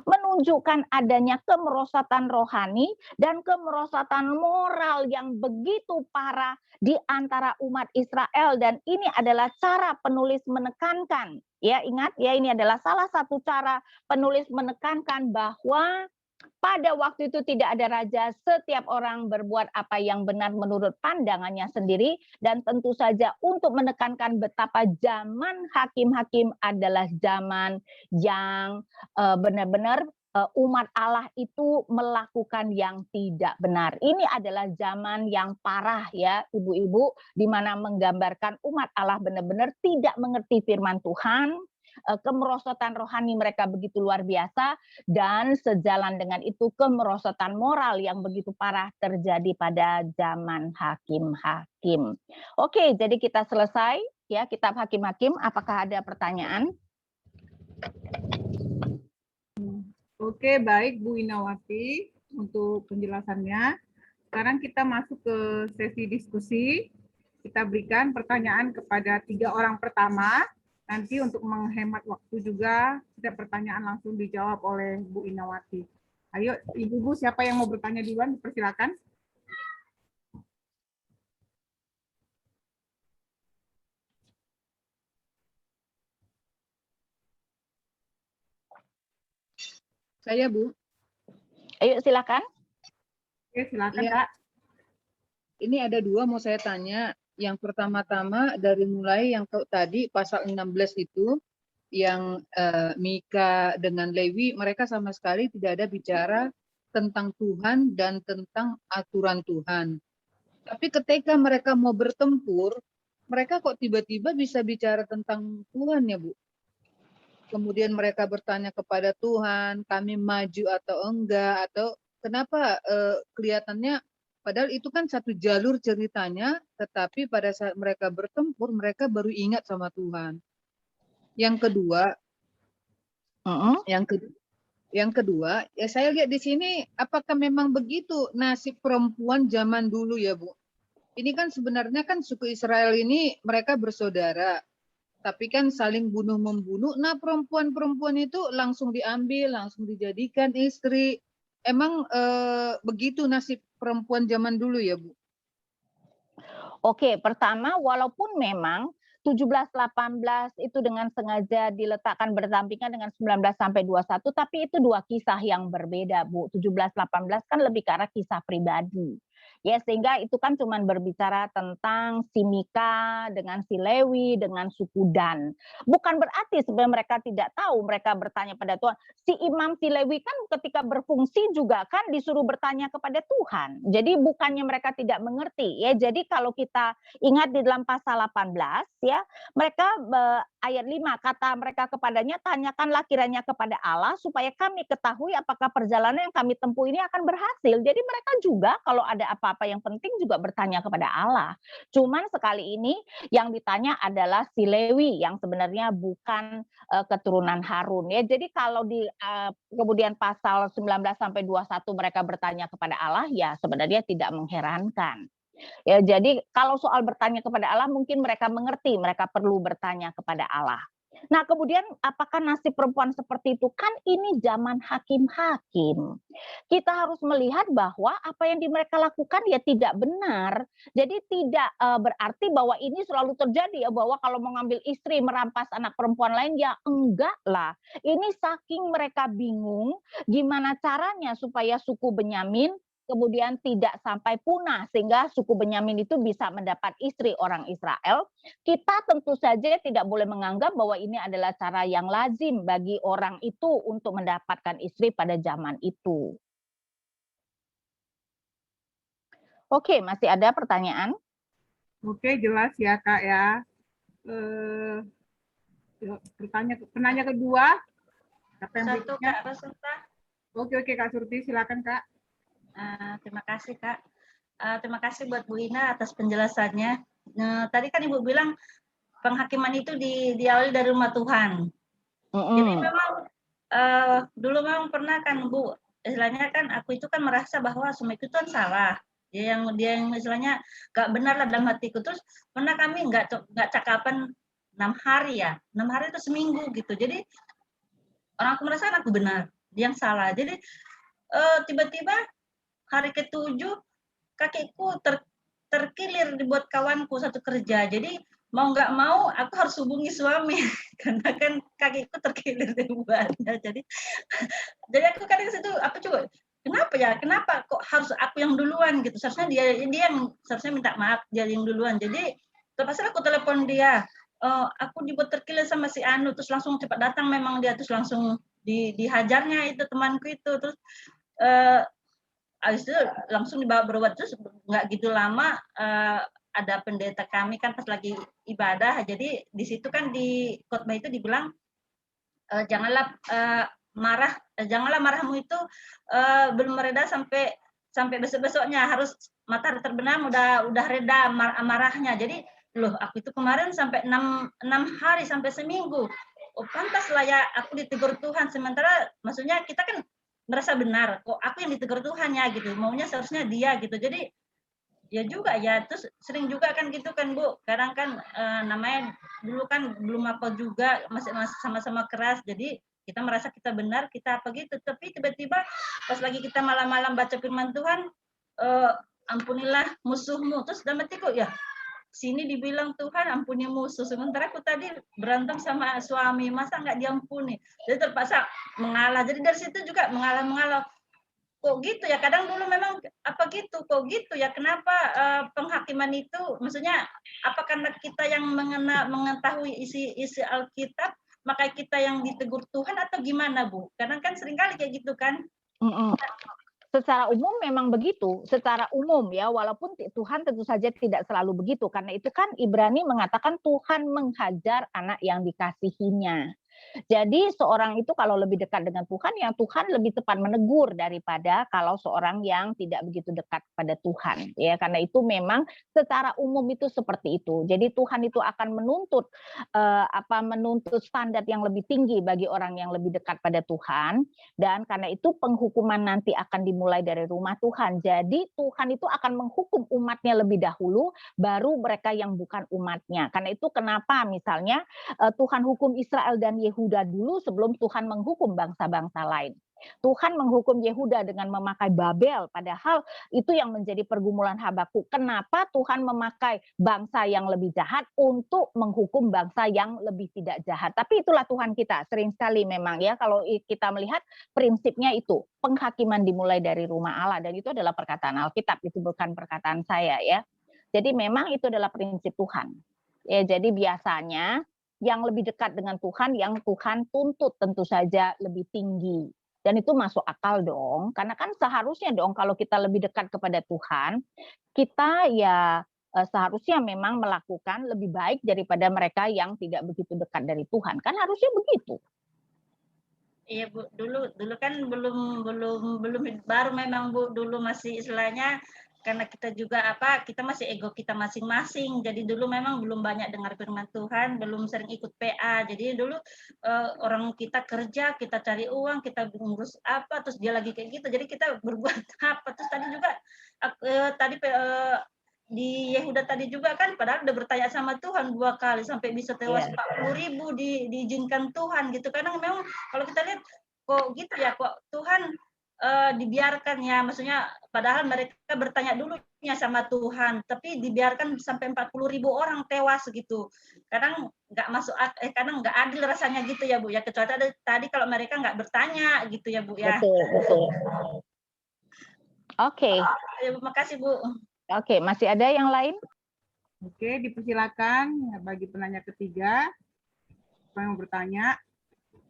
Menunjukkan adanya kemerosotan rohani dan kemerosotan moral yang begitu parah di antara umat Israel, dan ini adalah cara penulis menekankan, ya ingat ya, ini adalah salah satu cara penulis menekankan bahwa Pada waktu itu tidak ada raja, setiap orang berbuat apa yang benar menurut pandangannya sendiri, dan tentu saja untuk menekankan betapa zaman hakim-hakim adalah zaman yang benar-benar umat Allah itu melakukan yang tidak benar. Ini adalah zaman yang parah ya, ibu-ibu, di mana menggambarkan umat Allah benar-benar tidak mengerti firman Tuhan, kemerosotan rohani mereka begitu luar biasa, dan sejalan dengan itu kemerosotan moral yang begitu parah terjadi pada zaman hakim-hakim. Oke, jadi kita selesai ya kitab hakim-hakim. Apakah ada pertanyaan? Oke, baik Bu Inawati untuk penjelasannya. Sekarang kita masuk ke sesi diskusi. Kita berikan pertanyaan kepada 3 orang pertama. Nanti untuk menghemat waktu juga, setiap pertanyaan langsung dijawab oleh Bu Inawati. Ayo, Ibu-ibu siapa yang mau bertanya duluan? Persilakan. Saya, Bu. Ayo silakan. Oke, silakan Ya. Kak. Ini ada 2 mau saya tanya. Yang pertama-tama dari mulai yang tadi pasal 16 itu, yang Mika dengan Lewi, mereka sama sekali tidak ada bicara tentang Tuhan dan tentang aturan Tuhan. Tapi ketika mereka mau bertempur, mereka kok tiba-tiba bisa bicara tentang Tuhan ya, Bu? Kemudian mereka bertanya kepada Tuhan, kami maju atau enggak, atau kenapa kelihatannya, padahal itu kan satu jalur ceritanya, tetapi pada saat mereka bertempur, mereka baru ingat sama Tuhan. Yang kedua, yang kedua, ya saya lihat di sini, apakah memang begitu nasib perempuan zaman dulu ya, Bu? Ini kan sebenarnya kan suku Israel ini mereka bersaudara, tapi kan saling bunuh-membunuh. Nah, perempuan-perempuan itu langsung diambil, langsung dijadikan istri. Emang begitu nasib perempuan zaman dulu ya, Bu? Oke, pertama walaupun memang 17-18 itu dengan sengaja diletakkan berdampingan dengan 19 sampai 21, tapi itu 2 kisah yang berbeda, Bu. 17-18 kan lebih ke arah kisah pribadi. Ya, sehingga itu kan cuma berbicara tentang si Mika dengan si Lewi dengan suku Dan. Bukan berarti sebenarnya mereka tidak tahu, mereka bertanya pada Tuhan. Si imam si Lewi kan ketika berfungsi juga kan disuruh bertanya kepada Tuhan. Jadi bukannya mereka tidak mengerti ya. Jadi kalau kita ingat di dalam pasal 18 ya, mereka ayat 5 kata mereka kepadanya, tanyakanlah kiranya kepada Allah supaya kami ketahui apakah perjalanan yang kami tempuh ini akan berhasil. Jadi mereka juga kalau ada apa-apa yang penting juga bertanya kepada Allah. Cuman sekali ini yang ditanya adalah si Lewi yang sebenarnya bukan keturunan Harun ya. Jadi kalau di kemudian pasal 19 sampai 21 mereka bertanya kepada Allah ya sebenarnya tidak mengherankan. Ya, jadi kalau soal bertanya kepada Allah mungkin mereka mengerti, mereka perlu bertanya kepada Allah. Nah, kemudian apakah nasib perempuan seperti itu? Kan ini zaman hakim-hakim. Kita harus melihat bahwa apa yang mereka lakukan ya tidak benar. Jadi tidak berarti bahwa ini selalu terjadi ya, bahwa kalau mau ngambil istri merampas anak perempuan lain ya enggak lah. Ini saking mereka bingung gimana caranya supaya suku Benyamin kemudian tidak sampai punah sehingga suku Benyamin itu bisa mendapat istri orang Israel. Kita tentu saja tidak boleh menganggap bahwa ini adalah cara yang lazim bagi orang itu untuk mendapatkan istri pada zaman itu. Oke, masih ada pertanyaan? Oke, jelas ya Kak ya. Penanya kedua. Satu Kak Rosinta. Oke Kak Surti, silakan Kak. Terima kasih Kak. Terima kasih buat Bu Ina atas penjelasannya. Tadi kan Ibu bilang penghakiman itu diawali dari rumah Tuhan. Jadi memang dulu memang pernah kan Bu, istilahnya kan aku itu kan merasa bahwa suamiku itu kan salah. Dia yang istilahnya gak benar lah dalam hatiku. Terus pernah kami nggak cakapan 6 hari ya, 6 hari itu seminggu gitu. Jadi orang aku merasa aku benar, dia yang salah. Jadi tiba-tiba hari ke-7 kakiku terkilir dibuat kawanku satu kerja. Jadi mau nggak mau aku harus hubungi suami karena kan kakiku terkilir dari buahnya. Jadi aku kadang situ aku coba kenapa kok harus aku yang duluan gitu, seharusnya dia yang seharusnya minta maaf, dia yang duluan. Jadi terpaksa aku telepon dia, aku dibuat terkilir sama si Anu, terus langsung cepat datang memang dia, terus langsung dihajarnya itu temanku itu, terus habis itu langsung dibawa berobat. Terus nggak gitu lama ada pendeta kami kan pas lagi ibadah, jadi di situ kan di khotbah itu dibilang janganlah marahmu itu belum mereda sampai besok-besoknya, harus matahari terbenam udah reda marahnya. Jadi loh, aku itu kemarin sampai 6 hari sampai seminggu. Oh, pantas lah ya aku ditegur Tuhan, sementara maksudnya kita kan merasa benar, kok aku yang ditegur Tuhan ya gitu, maunya seharusnya dia gitu. Jadi ya juga ya, terus sering juga kan gitu kan Bu, kadang kan namanya dulu kan belum apa juga, masih sama-sama keras, jadi kita merasa kita benar, kita apa gitu, tapi tiba-tiba pas lagi kita malam-malam baca firman Tuhan, ampunilah musuhmu, terus dalam hatiku ya sini dibilang Tuhan ampuni musuh, sementara aku tadi berantem sama suami, masa nggak diampuni, jadi terpaksa mengalah. Jadi dari situ juga mengalah kok gitu ya, kadang dulu memang apa gitu, kok gitu ya, kenapa penghakiman itu, maksudnya apa karena kita yang mengetahui isi Alkitab maka kita yang ditegur Tuhan atau gimana Bu? Kadang kan seringkali kayak gitu kan. Secara umum memang begitu, secara umum ya, walaupun Tuhan tentu saja tidak selalu begitu, karena itu kan Ibrani mengatakan Tuhan menghajar anak yang dikasihinya. Jadi seorang itu kalau lebih dekat dengan Tuhan, ya Tuhan lebih tepat menegur daripada kalau seorang yang tidak begitu dekat pada Tuhan. Ya, karena itu memang secara umum itu seperti itu. Jadi Tuhan itu akan menuntut menuntut standar yang lebih tinggi bagi orang yang lebih dekat pada Tuhan, dan karena itu penghukuman nanti akan dimulai dari rumah Tuhan. Jadi Tuhan itu akan menghukum umatnya lebih dahulu, baru mereka yang bukan umatnya. Karena itu kenapa misalnya Tuhan hukum Israel dan Yehuda dulu sebelum Tuhan menghukum bangsa-bangsa lain. Tuhan menghukum Yehuda dengan memakai Babel, padahal itu yang menjadi pergumulan Habakuk. Kenapa Tuhan memakai bangsa yang lebih jahat untuk menghukum bangsa yang lebih tidak jahat? Tapi itulah Tuhan kita. Sering sekali memang ya, kalau kita melihat prinsipnya itu, penghakiman dimulai dari rumah Allah, dan itu adalah perkataan Alkitab, itu bukan perkataan saya ya. Jadi memang itu adalah prinsip Tuhan. Ya, jadi biasanya yang lebih dekat dengan Tuhan, yang Tuhan tuntut tentu saja lebih tinggi. Dan itu masuk akal dong, karena kan seharusnya dong kalau kita lebih dekat kepada Tuhan, kita ya seharusnya memang melakukan lebih baik daripada mereka yang tidak begitu dekat dari Tuhan. Kan harusnya begitu. Iya Bu, dulu kan belum baru memang Bu, dulu masih istilahnya karena kita juga kita masih ego kita masing-masing. Jadi dulu memang belum banyak dengar firman Tuhan, belum sering ikut PA. Jadi dulu orang kita kerja, kita cari uang, kita ngurus apa, terus dia lagi kayak gitu. Jadi kita berbuat apa? Terus tadi juga di Yehuda tadi juga kan, padahal udah bertanya sama Tuhan 2 kali sampai bisa tewas 40.000 diizinkan Tuhan gitu. Kadang memang kalau kita lihat kok gitu ya, kok Tuhan dibiarkan ya, maksudnya padahal mereka bertanya dulunya sama Tuhan, tapi dibiarkan sampai 40.000 orang tewas gitu. Kadang nggak kadang nggak adil rasanya gitu ya Bu ya, kecuali tadi kalau mereka nggak bertanya gitu ya Bu ya. Betul. Oke. Ya, Bu, makasih Bu. Oke, masih ada yang lain? Oke, dipersilakan bagi penanya ketiga. Siapa yang mau bertanya?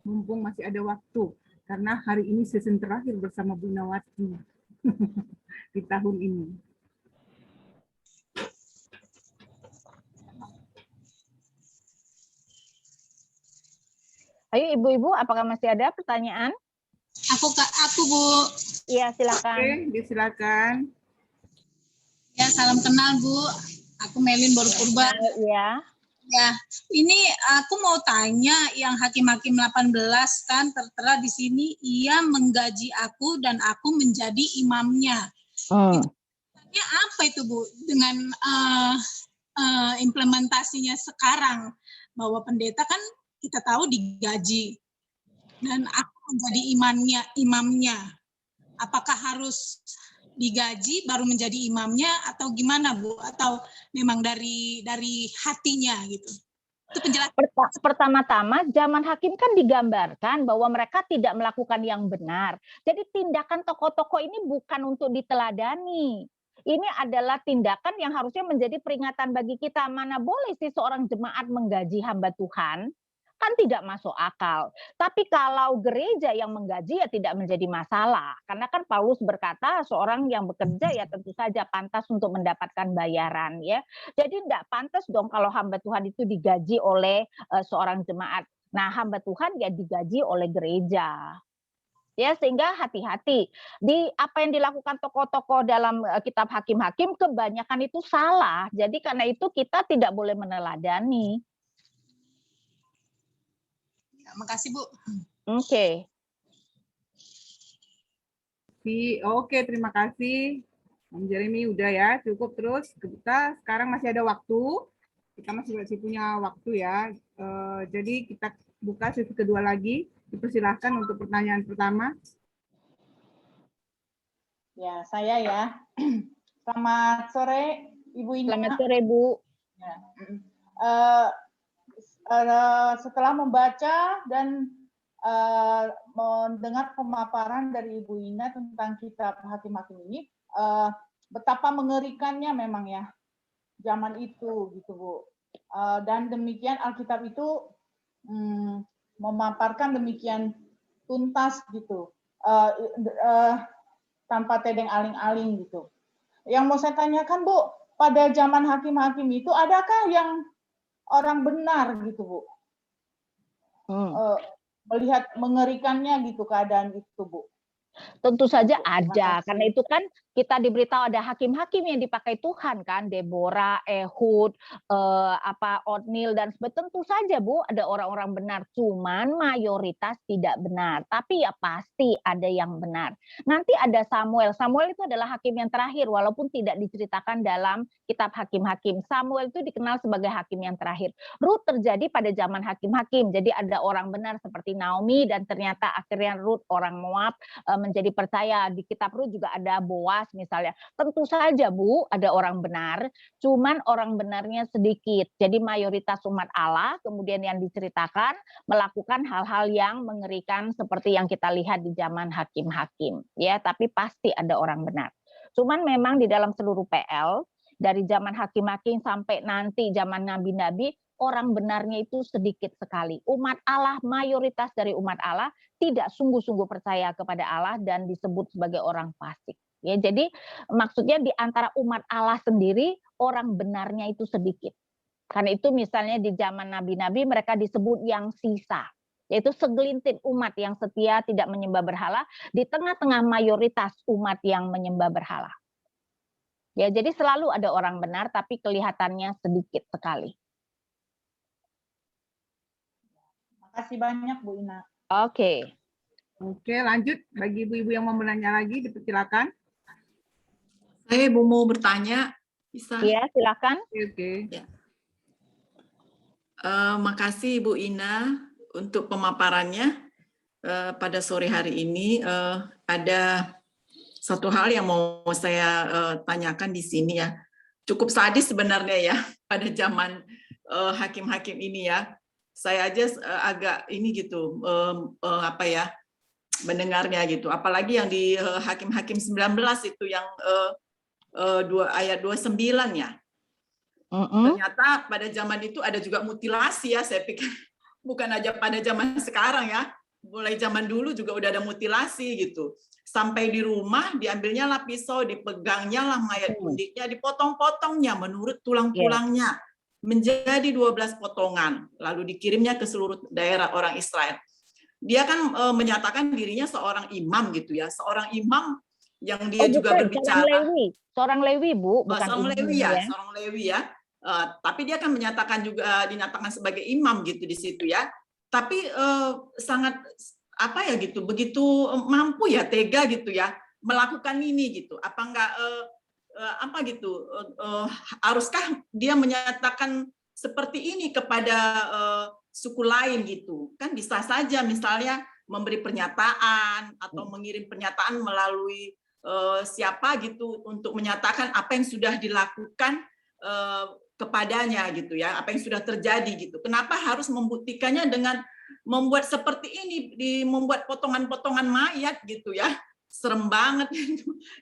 Mumpung masih ada waktu, karena hari ini season terakhir bersama Bu Nawati di tahun ini. Ayo ibu-ibu, apakah masih ada pertanyaan? Aku Bu. Iya, silakan. Oke, disilakan. Ya, salam kenal Bu. Aku Melin baru purba. Iya. Ya, ini aku mau tanya yang hakim-hakim 18 kan tertera di sini, ia menggaji aku dan aku menjadi imamnya. Itu apa itu Bu dengan implementasinya sekarang, bahwa pendeta kan kita tahu digaji dan aku menjadi imamnya. Apakah harus digaji baru menjadi imamnya atau gimana Bu? Atau memang dari hatinya gitu? Itu penjelasan. Pertama-tama zaman hakim kan digambarkan bahwa mereka tidak melakukan yang benar. Jadi tindakan tokoh-tokoh ini bukan untuk diteladani. Ini adalah tindakan yang harusnya menjadi peringatan bagi kita. Mana boleh sih seorang jemaat menggaji hamba Tuhan? Kan tidak masuk akal. Tapi kalau gereja yang menggaji ya tidak menjadi masalah. Karena kan Paulus berkata seorang yang bekerja ya tentu saja pantas untuk mendapatkan bayaran ya. Jadi tidak pantas dong kalau hamba Tuhan itu digaji oleh seorang jemaat. Nah, hamba Tuhan ya digaji oleh gereja. Ya, sehingga hati-hati di apa yang dilakukan tokoh-tokoh dalam kitab Hakim-Hakim kebanyakan itu salah. Jadi karena itu kita tidak boleh meneladani. Ya, makasih Bu. Oke. Oke, terima kasih. Om Jeremy udah ya, cukup terus. Kita sekarang masih ada waktu. Kita masih punya waktu ya. Jadi kita buka sesi kedua lagi. Dipersilahkan untuk pertanyaan pertama. Ya, saya ya. Selamat sore, Ibu Ina. Selamat sore, Bu. Ya. Setelah membaca dan mendengar pemaparan dari Ibu Ina tentang kitab Hakim-Hakim ini, betapa mengerikannya memang ya zaman itu gitu Bu. Dan demikian Alkitab itu memaparkan demikian tuntas gitu, tanpa tedeng aling-aling gitu. Yang mau saya tanyakan Bu, pada zaman hakim-hakim itu adakah yang orang benar gitu Bu? Melihat mengerikannya gitu keadaan itu Bu. Tentu saja ada, karena itu kan kita diberitahu ada hakim-hakim yang dipakai Tuhan kan, Deborah, Ehud, Otniel dan sebagainya. Tentu saja Bu, ada orang-orang benar, cuman mayoritas tidak benar. Tapi ya pasti ada yang benar. Nanti ada Samuel. Samuel itu adalah hakim yang terakhir, walaupun tidak diceritakan dalam kitab Hakim-Hakim. Samuel itu dikenal sebagai hakim yang terakhir. Ruth terjadi pada zaman hakim-hakim. Jadi ada orang benar seperti Naomi dan ternyata akhirnya Ruth orang Moab menjadi percaya. Di kitab Ruth juga ada Boas misalnya. Tentu saja Bu, ada orang benar, cuman orang benarnya sedikit. Jadi mayoritas umat Allah kemudian yang diceritakan melakukan hal-hal yang mengerikan seperti yang kita lihat di zaman hakim-hakim. Ya, tapi pasti ada orang benar. Cuman memang di dalam seluruh PL dari zaman hakim-hakim sampai nanti zaman nabi-nabi, orang benarnya itu sedikit sekali. Umat Allah, mayoritas dari umat Allah tidak sungguh-sungguh percaya kepada Allah dan disebut sebagai orang fasik. Ya, jadi maksudnya di antara umat Allah sendiri orang benarnya itu sedikit. Karena itu misalnya di zaman nabi-nabi mereka disebut yang sisa, yaitu segelintir umat yang setia tidak menyembah berhala di tengah-tengah mayoritas umat yang menyembah berhala. Ya, jadi selalu ada orang benar tapi kelihatannya sedikit sekali. Makasih banyak Bu Ina. Oke, lanjut bagi ibu-ibu yang mau bertanya lagi dipersilakan. Saya Ibu mau bertanya, bisa? Ya, silakan. Oke. Ya. Makasih Ibu Ina untuk pemaparannya pada sore hari ini. Ada satu hal yang mau saya tanyakan di sini ya. Cukup sadis sebenarnya ya pada zaman hakim-hakim ini ya. Saya aja agak ini gitu mendengarnya gitu. Apalagi yang di Hakim-Hakim 19 itu yang ayat 29 ya. Ternyata pada zaman itu ada juga mutilasi ya, saya pikir bukan aja pada zaman sekarang ya. Mulai zaman dulu juga udah ada mutilasi gitu. Sampai di rumah diambilnya lah pisau, dipegangnya lah mayat undiknya, dipotong-potongnya menurut tulang-tulangnya. Menjadi 12 potongan, lalu dikirimnya ke seluruh daerah orang Israel. Dia kan menyatakan dirinya seorang imam gitu ya, seorang imam yang dia juga berbicara. Seorang Lewi Bu, bukan seorang Lewi ya, seorang Lewi ya. Tapi dia kan menyatakan juga dinyatakan sebagai imam gitu di situ ya. Tapi sangat apa ya gitu, begitu mampu ya, tega gitu ya melakukan ini gitu. Apa enggak apa gitu, haruskah dia menyatakan seperti ini kepada suku lain gitu? Kan bisa saja misalnya memberi pernyataan atau mengirim pernyataan melalui siapa gitu untuk menyatakan apa yang sudah dilakukan kepadanya gitu ya, apa yang sudah terjadi gitu. Kenapa harus membuktikannya dengan membuat seperti ini, membuat potongan-potongan mayat gitu ya. Serem banget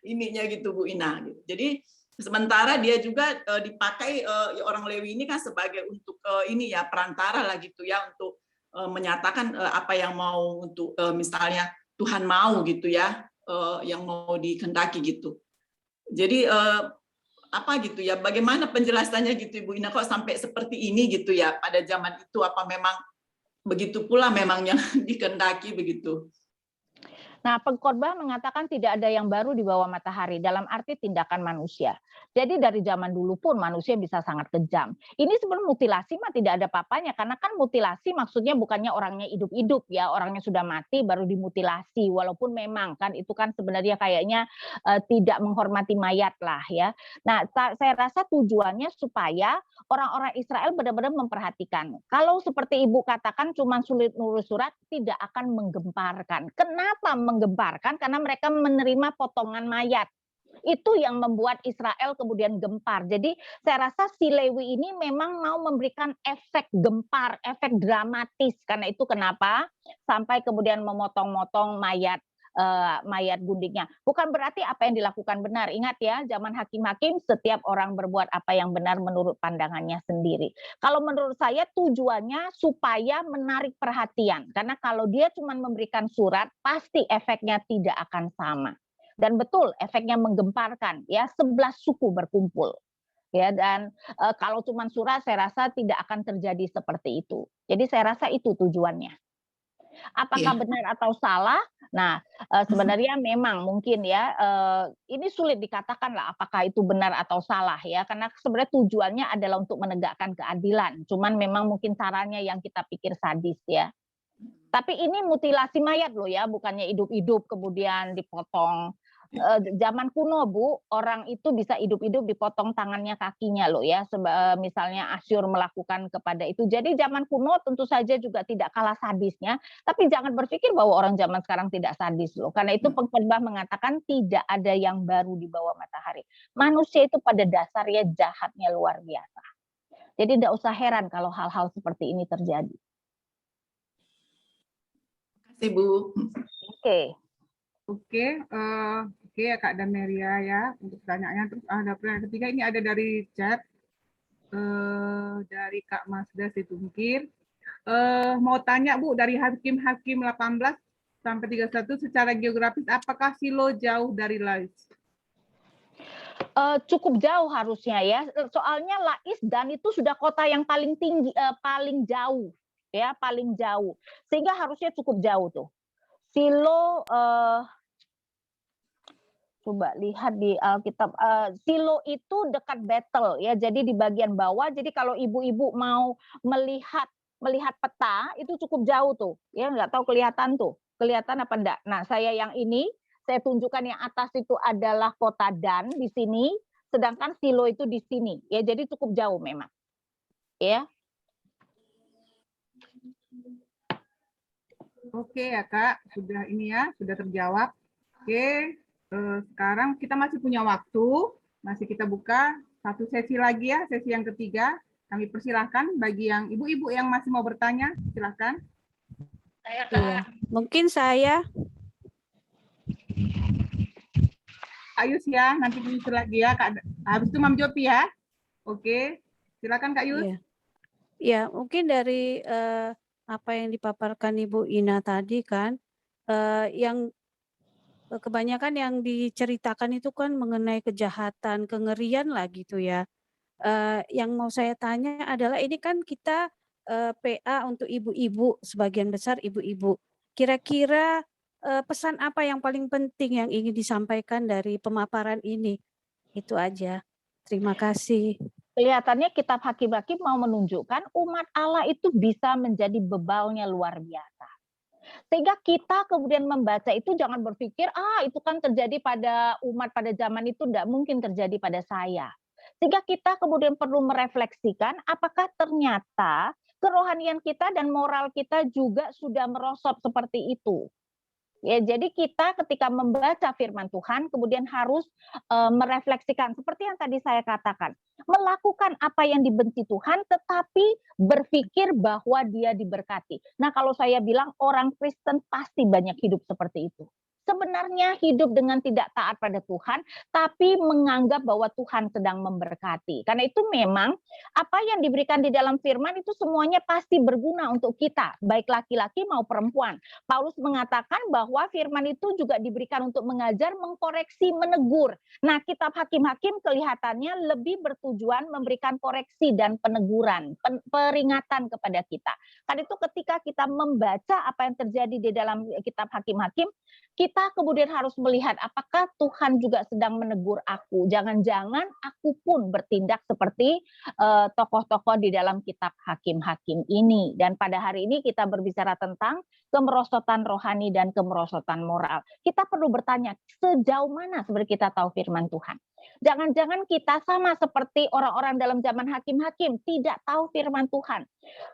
ininya gitu Bu Ina. Jadi sementara dia juga dipakai orang Lewi ini kan sebagai untuk ini ya perantara lah gitu ya untuk menyatakan apa yang mau untuk misalnya Tuhan mau gitu ya, yang mau dikehendaki gitu. Jadi apa gitu ya, bagaimana penjelasannya gitu Ibu Ina kok sampai seperti ini gitu ya pada zaman itu, apa memang begitu pula memang yang dikehendaki begitu? Nah, pengkhotbah mengatakan tidak ada yang baru di bawah matahari, dalam arti tindakan manusia. Jadi dari zaman dulu pun manusia bisa sangat kejam. Ini sebenarnya mutilasi mah tidak ada papanya, karena kan mutilasi maksudnya bukannya orangnya hidup-hidup ya, orangnya sudah mati baru dimutilasi, walaupun memang kan itu kan sebenarnya kayaknya tidak menghormati mayat lah ya. Nah, saya rasa tujuannya supaya orang-orang Israel benar-benar memperhatikan. Kalau seperti Ibu katakan cuma sulit nulis surat, tidak akan menggemparkan. Kenapa menggemparkan? Karena mereka menerima potongan mayat. Itu yang membuat Israel kemudian gempar. Jadi saya rasa si Lewi ini memang mau memberikan efek gempar, efek dramatis. Karena itu kenapa sampai kemudian memotong-motong mayat gundiknya. Bukan berarti apa yang dilakukan benar. Ingat ya, zaman hakim-hakim setiap orang berbuat apa yang benar menurut pandangannya sendiri. Kalau menurut saya tujuannya supaya menarik perhatian. Karena kalau dia cuma memberikan surat, pasti efeknya tidak akan sama. Dan betul efeknya menggemparkan ya, 11 suku berkumpul. Ya, dan kalau cuma surat saya rasa tidak akan terjadi seperti itu. Jadi saya rasa itu tujuannya. Apakah benar atau salah? Nah, sebenarnya memang mungkin ya ini sulit dikatakan lah apakah itu benar atau salah ya, karena sebenarnya tujuannya adalah untuk menegakkan keadilan. Cuman memang mungkin caranya yang kita pikir sadis ya. Tapi ini mutilasi mayat loh ya, bukannya hidup-hidup kemudian dipotong. Zaman kuno Bu, orang itu bisa hidup-hidup dipotong tangannya kakinya loh ya, misalnya Asyur melakukan kepada itu. Jadi zaman kuno tentu saja juga tidak kalah sadisnya, tapi jangan berpikir bahwa orang zaman sekarang tidak sadis loh. Karena itu pengkhotbah mengatakan tidak ada yang baru di bawah matahari. Manusia itu pada dasarnya jahatnya luar biasa. Jadi tidak usah heran kalau hal-hal seperti ini terjadi. Terima kasih Bu. Oke, ya Kak Dameria ya untuk pertanyaannya. Terus ada pertanyaan ketiga, ini ada dari chat dari Kak Masda Situngkir. Mau tanya Bu, dari Hakim-Hakim 18 sampai 31 secara geografis apakah Silo jauh dari Lais? Cukup jauh harusnya ya. Soalnya Lais dan itu sudah kota yang paling tinggi, paling jauh ya, paling jauh. Sehingga harusnya cukup jauh tuh. Silo coba lihat di Alkitab, Silo itu dekat Betel ya, jadi di bagian bawah. Jadi kalau ibu-ibu mau melihat peta itu cukup jauh tuh, ya nggak tahu kelihatan apa enggak. Nah saya yang ini saya tunjukkan yang atas itu adalah kota Dan di sini, sedangkan Silo itu di sini ya, jadi cukup jauh memang, ya. Oke ya Kak, sudah ini ya, sudah terjawab. Oke, sekarang kita masih punya waktu, masih kita buka satu sesi lagi ya, sesi yang ketiga. Kami persilahkan bagi yang ibu-ibu yang masih mau bertanya, silakan. Saya Kak. Iya. Mungkin saya. Ayus ya, nanti menyusul lagi ya Kak. Habis itu Mam Jopi ya. Oke, silakan Kak Yus. Iya, ya, mungkin dari apa yang dipaparkan Ibu Ina tadi kan, yang kebanyakan yang diceritakan itu kan mengenai kejahatan, kengerian lah gitu ya. Yang mau saya tanya adalah ini kan kita PA untuk ibu-ibu, sebagian besar ibu-ibu. Kira-kira pesan apa yang paling penting yang ingin disampaikan dari pemaparan ini? Itu aja. Terima kasih. Kelihatannya kitab Hakim-Hakim mau menunjukkan umat Allah itu bisa menjadi bebalnya luar biasa. Sehingga kita kemudian membaca itu jangan berpikir, itu kan terjadi pada umat pada zaman itu, tidak mungkin terjadi pada saya. Sehingga kita kemudian perlu merefleksikan apakah ternyata kerohanian kita dan moral kita juga sudah merosot seperti itu. Ya, jadi kita ketika membaca firman Tuhan kemudian harus merefleksikan seperti yang tadi saya katakan, melakukan apa yang dibenci Tuhan tetapi berpikir bahwa dia diberkati. Nah, kalau saya bilang orang Kristen pasti banyak hidup seperti itu. Sebenarnya hidup dengan tidak taat pada Tuhan, tapi menganggap bahwa Tuhan sedang memberkati. Karena itu memang apa yang diberikan di dalam firman itu semuanya pasti berguna untuk kita, baik laki-laki maupun perempuan. Paulus mengatakan bahwa firman itu juga diberikan untuk mengajar, mengkoreksi, menegur. Nah, kitab Hakim-Hakim kelihatannya lebih bertujuan memberikan koreksi dan peneguran, peringatan kepada kita. Karena itu ketika kita membaca apa yang terjadi di dalam kitab Hakim-Hakim, kita kemudian harus melihat apakah Tuhan juga sedang menegur aku. Jangan-jangan aku pun bertindak seperti tokoh-tokoh di dalam kitab Hakim-Hakim ini. Dan pada hari ini kita berbicara tentang kemerosotan rohani dan kemerosotan moral. Kita perlu bertanya, sejauh mana sebenarnya kita tahu firman Tuhan? Jangan-jangan kita sama seperti orang-orang dalam zaman Hakim-Hakim, tidak tahu firman Tuhan.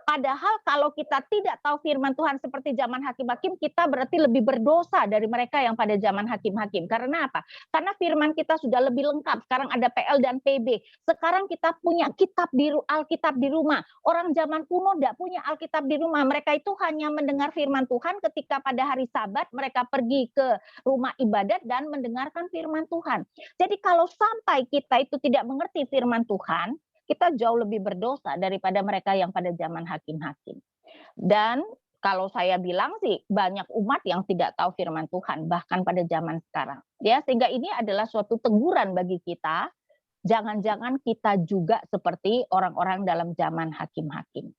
Padahal kalau kita tidak tahu firman Tuhan seperti zaman Hakim-Hakim, kita berarti lebih berdosa dari mereka yang pada zaman Hakim-Hakim. Karena apa? Karena firman kita sudah lebih lengkap. Sekarang ada PL dan PB. Sekarang kita punya Alkitab di rumah. Orang zaman kuno tidak punya Alkitab di rumah. Mereka itu hanya mendengar firman Tuhan ketika pada hari Sabat mereka pergi ke rumah ibadat dan mendengarkan firman Tuhan. Jadi kalau sampai kita itu tidak mengerti firman Tuhan, kita jauh lebih berdosa daripada mereka yang pada zaman Hakim-Hakim. Dan kalau saya bilang sih banyak umat yang tidak tahu firman Tuhan bahkan pada zaman sekarang. Ya, sehingga ini adalah suatu teguran bagi kita. Jangan-jangan kita juga seperti orang-orang dalam zaman Hakim-Hakim.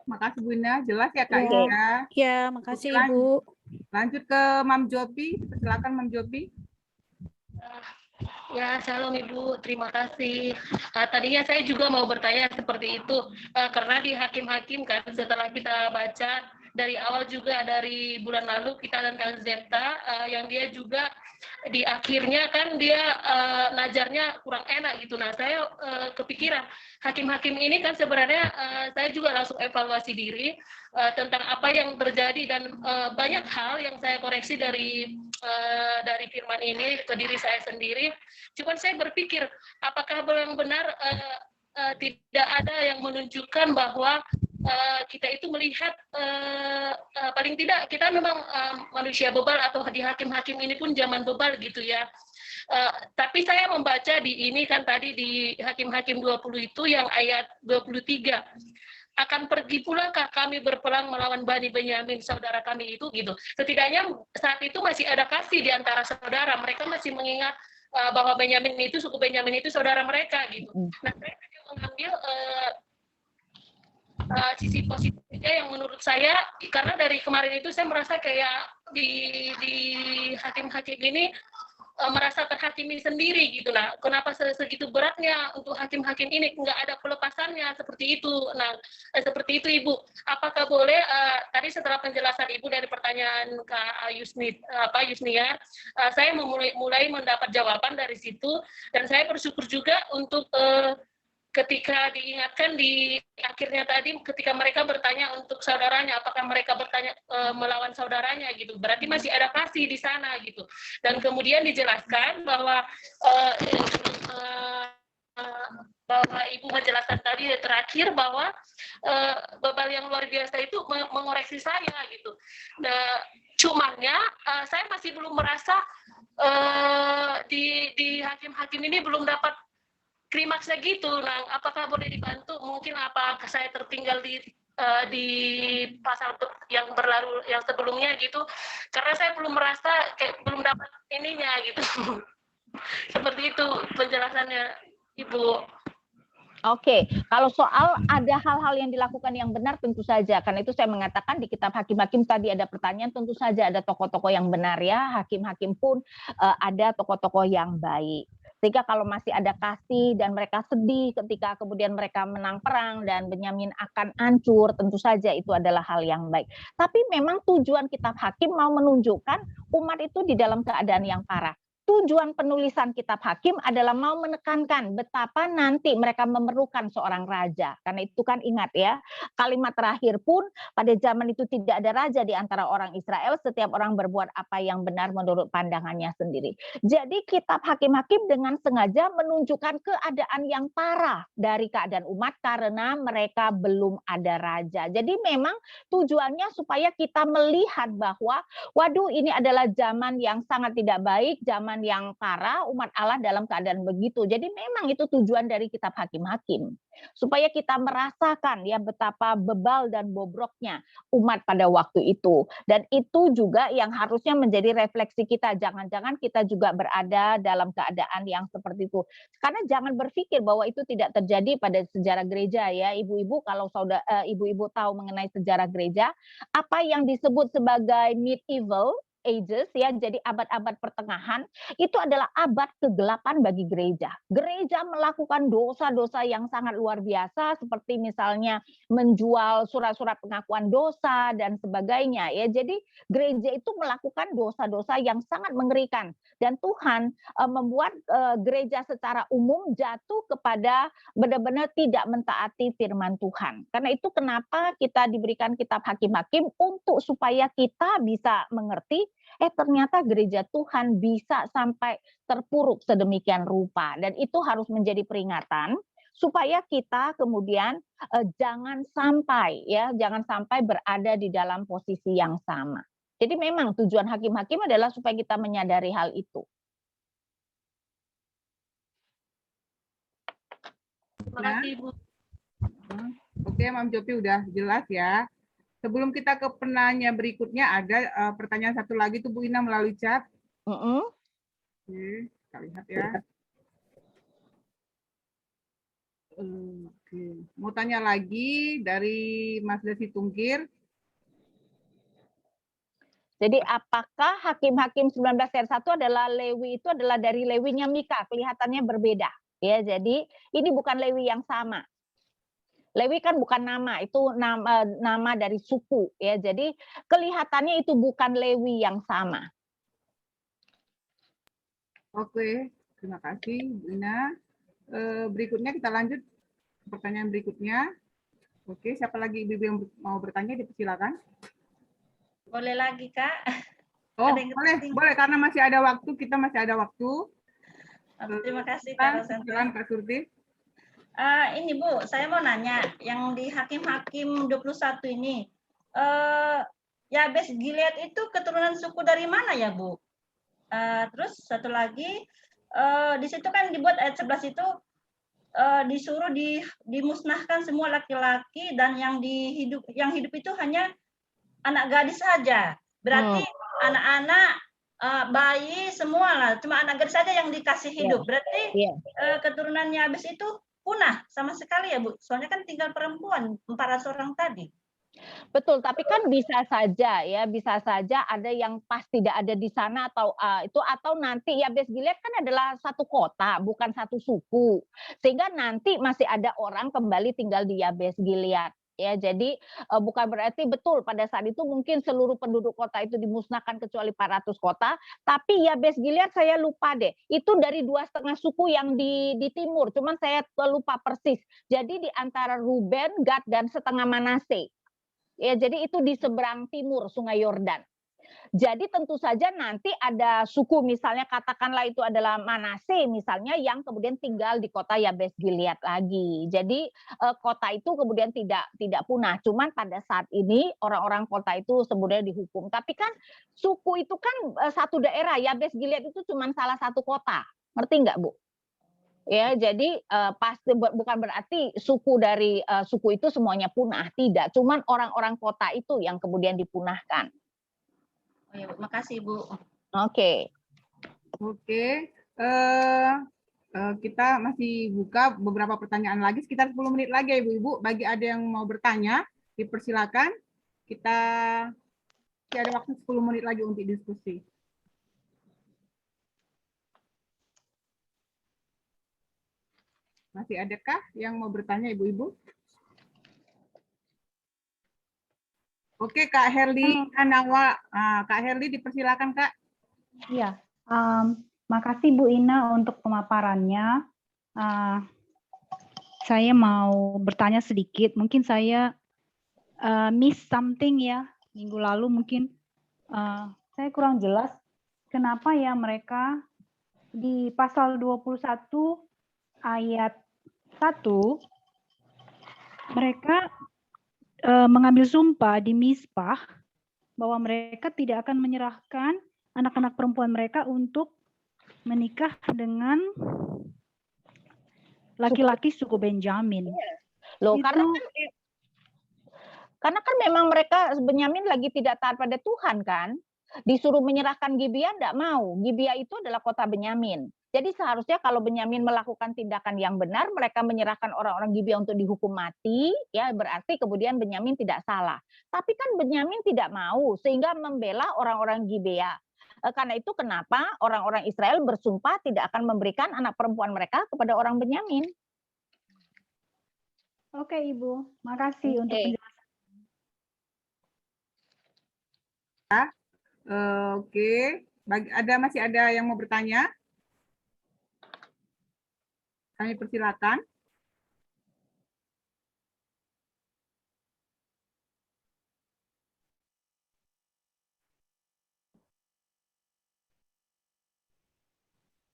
Makasih Bu Ina, jelas ya Kak Ya. Ina. Ya, makasih Ibu. Lanjut ke Mam Jopi, silakan Mam Jopi. Ya, shalom Ibu, terima kasih. Tadinya saya juga mau bertanya seperti itu, karena di Hakim-Hakim kan setelah kita baca dari awal juga dari bulan lalu kita tentang Zeta, yang dia juga di akhirnya kan dia najarnya kurang enak gitu. Nah, saya kepikiran Hakim-Hakim ini kan sebenarnya saya juga langsung evaluasi diri tentang apa yang terjadi dan banyak hal yang saya koreksi dari firman ini ke diri saya sendiri. Cuman saya berpikir apakah benar-benar tidak ada yang menunjukkan bahwa kita itu melihat paling tidak kita memang manusia bebal atau di Hakim-Hakim ini pun zaman bebal gitu ya. Tapi saya membaca di ini kan tadi di Hakim-Hakim 20 itu yang ayat 23. Akan pergi pulakah kami berperang melawan Bani Benyamin saudara kami itu gitu. Setidaknya saat itu masih ada kasih di antara saudara. Mereka masih mengingat bahwa Benyamin itu, suku Benyamin itu saudara mereka gitu. Nah, saya hanya mengambil sisi positifnya yang menurut saya, karena dari kemarin itu saya merasa kayak di Hakim-Hakim ini merasa terhakimi sendiri gitu. Nah, kenapa segitu beratnya untuk Hakim-Hakim ini nggak ada pelepasannya seperti itu. Nah, seperti itu Ibu. Apakah boleh tadi setelah penjelasan Ibu dari pertanyaan Kak Yusnia, saya mulai mendapat jawaban dari situ dan saya bersyukur juga untuk ketika diingatkan di akhirnya tadi ketika mereka bertanya untuk saudaranya, apakah mereka bertanya melawan saudaranya gitu, berarti masih ada kasih di sana gitu. Dan kemudian dijelaskan bahwa bahwa Ibu menjelaskan tadi terakhir bahwa bebal yang luar biasa itu mengoreksi saya gitu. Cumannya saya masih belum merasa di Hakim-Hakim ini belum dapat klimaksnya gitu. Nah, apakah boleh dibantu? Mungkin apa saya tertinggal di pasal yang berlalu yang sebelumnya gitu, karena saya belum merasa kayak belum dapat ininya gitu. Seperti itu penjelasannya Ibu. Oke, kalau soal ada hal-hal yang dilakukan yang benar tentu saja. Karena itu saya mengatakan di kitab Hakim-Hakim tadi ada pertanyaan, tentu saja ada tokoh-tokoh yang benar ya. Hakim-Hakim pun ada tokoh-tokoh yang baik. Sehingga kalau masih ada kasih dan mereka sedih ketika kemudian mereka menang perang dan Benyamin akan hancur, tentu saja itu adalah hal yang baik. Tapi memang tujuan kitab Hakim mau menunjukkan umat itu di dalam keadaan yang parah. tujuan penulisan kitab Hakim adalah mau menekankan betapa nanti mereka memerlukan seorang raja. Karena itu kan ingat ya, kalimat terakhir pun pada zaman itu tidak ada raja di antara orang Israel, setiap orang berbuat apa yang benar menurut pandangannya sendiri. Jadi kitab Hakim-Hakim dengan sengaja menunjukkan keadaan yang parah dari keadaan umat karena mereka belum ada raja. Jadi memang tujuannya supaya kita melihat bahwa waduh, ini adalah zaman yang sangat tidak baik, zaman yang parah, umat Allah dalam keadaan begitu. Jadi memang itu tujuan dari kitab Hakim-Hakim. Supaya kita merasakan ya betapa bebal dan bobroknya umat pada waktu itu. Dan itu juga yang harusnya menjadi refleksi kita. Jangan-jangan kita juga berada dalam keadaan yang seperti itu. Karena jangan berpikir bahwa itu tidak terjadi pada sejarah gereja ya. Ibu-ibu, kalau ibu-ibu tahu mengenai sejarah gereja, apa yang disebut sebagai medieval ages ya, jadi abad-abad pertengahan itu adalah abad kegelapan bagi gereja. Gereja melakukan dosa-dosa yang sangat luar biasa seperti misalnya menjual surat-surat pengakuan dosa dan sebagainya ya. Jadi gereja itu melakukan dosa-dosa yang sangat mengerikan dan Tuhan membuat gereja secara umum jatuh kepada benar-benar tidak mentaati firman Tuhan. Karena itu kenapa kita diberikan kitab Hakim-Hakim untuk supaya kita bisa mengerti ternyata gereja Tuhan bisa sampai terpuruk sedemikian rupa dan itu harus menjadi peringatan supaya kita kemudian jangan sampai berada di dalam posisi yang sama. Jadi memang tujuan Hakim-Hakim adalah supaya kita menyadari hal itu. Terima kasih, Bu. Oke, Mam Jopi udah jelas ya. Sebelum kita ke penanya berikutnya, ada pertanyaan satu lagi tuh Bu Ina melalui chat. Oke, kita lihat ya. Oke, mau tanya lagi dari Mas Desi Tungkir. Jadi apakah Hakim-Hakim 19 ayat 1 adalah Lewi itu adalah dari Lewinya Mika? Kelihatannya berbeda. Ya, jadi ini bukan Lewi yang sama. Lewi kan bukan nama, itu nama dari suku ya. Jadi kelihatannya itu bukan Lewi yang sama. Oke, terima kasih Bu Ina. Berikutnya kita lanjut pertanyaan berikutnya. Oke, siapa lagi ibu yang mau bertanya dipersilakan. Boleh lagi Kak? Oh, boleh karena masih ada waktu, kita masih ada waktu. Terima kasih Kak Rosanti. Silakan Kak Surti. Ini Bu, saya mau nanya, yang di Hakim-Hakim 21 ini, Yabes Gilead itu keturunan suku dari mana ya Bu? Terus satu lagi, di situ kan dibuat ayat 11 itu, disuruh dimusnahkan semua laki-laki dan yang hidup itu hanya anak gadis saja. Berarti anak-anak, bayi semua lah, cuma anak gadis saja yang dikasih hidup. Berarti keturunan Yabes itu punah sama sekali ya Bu, soalnya kan tinggal perempuan 400 orang tadi. Betul, tapi kan bisa saja ya, bisa saja ada yang pas tidak ada di sana atau nanti Yabes Gilead kan adalah satu kota, bukan satu suku. Sehingga nanti masih ada orang kembali tinggal di Yabes Gilead. Ya, jadi bukan berarti betul pada saat itu mungkin seluruh penduduk kota itu dimusnahkan kecuali 400 kota, tapi Yabes Gilead saya lupa deh. Itu dari 2,5 suku yang di timur, cuman saya lupa persis. Jadi di antara Ruben, Gad dan setengah Manase. Ya, jadi itu di seberang timur Sungai Yordan. Jadi tentu saja nanti ada suku misalnya katakanlah itu adalah Manase misalnya yang kemudian tinggal di kota Yabes Gilead lagi. Jadi kota itu kemudian tidak punah. Cuman pada saat ini orang-orang kota itu sebenarnya dihukum. Tapi kan suku itu kan satu daerah. Yabes Gilead itu cuma salah satu kota. Ngerti nggak Bu? Ya, jadi pasti bukan berarti suku dari suku itu semuanya punah. Tidak. Cuman orang-orang kota itu yang kemudian dipunahkan. Oh ya, Bu. Makasih Bu. Oke. Kita masih buka beberapa pertanyaan lagi, sekitar 10 menit lagi ya Ibu-Ibu. Bagi ada yang mau bertanya, dipersilakan. Kita masih ada waktu 10 menit lagi untuk diskusi. Masih adakah yang mau bertanya Ibu-Ibu? Oke, Kak Herli Anawa. Kak Herli dipersilakan, Kak. Iya, Makasih Bu Ina untuk pemaparannya. Saya mau bertanya sedikit, mungkin saya miss something ya, minggu lalu mungkin saya kurang jelas kenapa ya mereka di pasal 21 ayat 1 mereka mengambil sumpah di Mizpah bahwa mereka tidak akan menyerahkan anak-anak perempuan mereka untuk menikah dengan laki-laki suku Benjamin. Loh, Itu, karena kan memang mereka Benyamin lagi tidak taat pada Tuhan kan, disuruh menyerahkan Gibeah tidak mau. Gibeah itu adalah kota Benyamin. Jadi seharusnya kalau Benyamin melakukan tindakan yang benar, mereka menyerahkan orang-orang Gibeah untuk dihukum mati, ya berarti kemudian Benyamin tidak salah. Tapi kan Benyamin tidak mau, sehingga membela orang-orang Gibeah. Karena itu kenapa orang-orang Israel bersumpah tidak akan memberikan anak perempuan mereka kepada orang Benyamin. Oke Ibu, makasih untuk penjelasan. Oke, masih ada yang mau bertanya? Kami persilakan.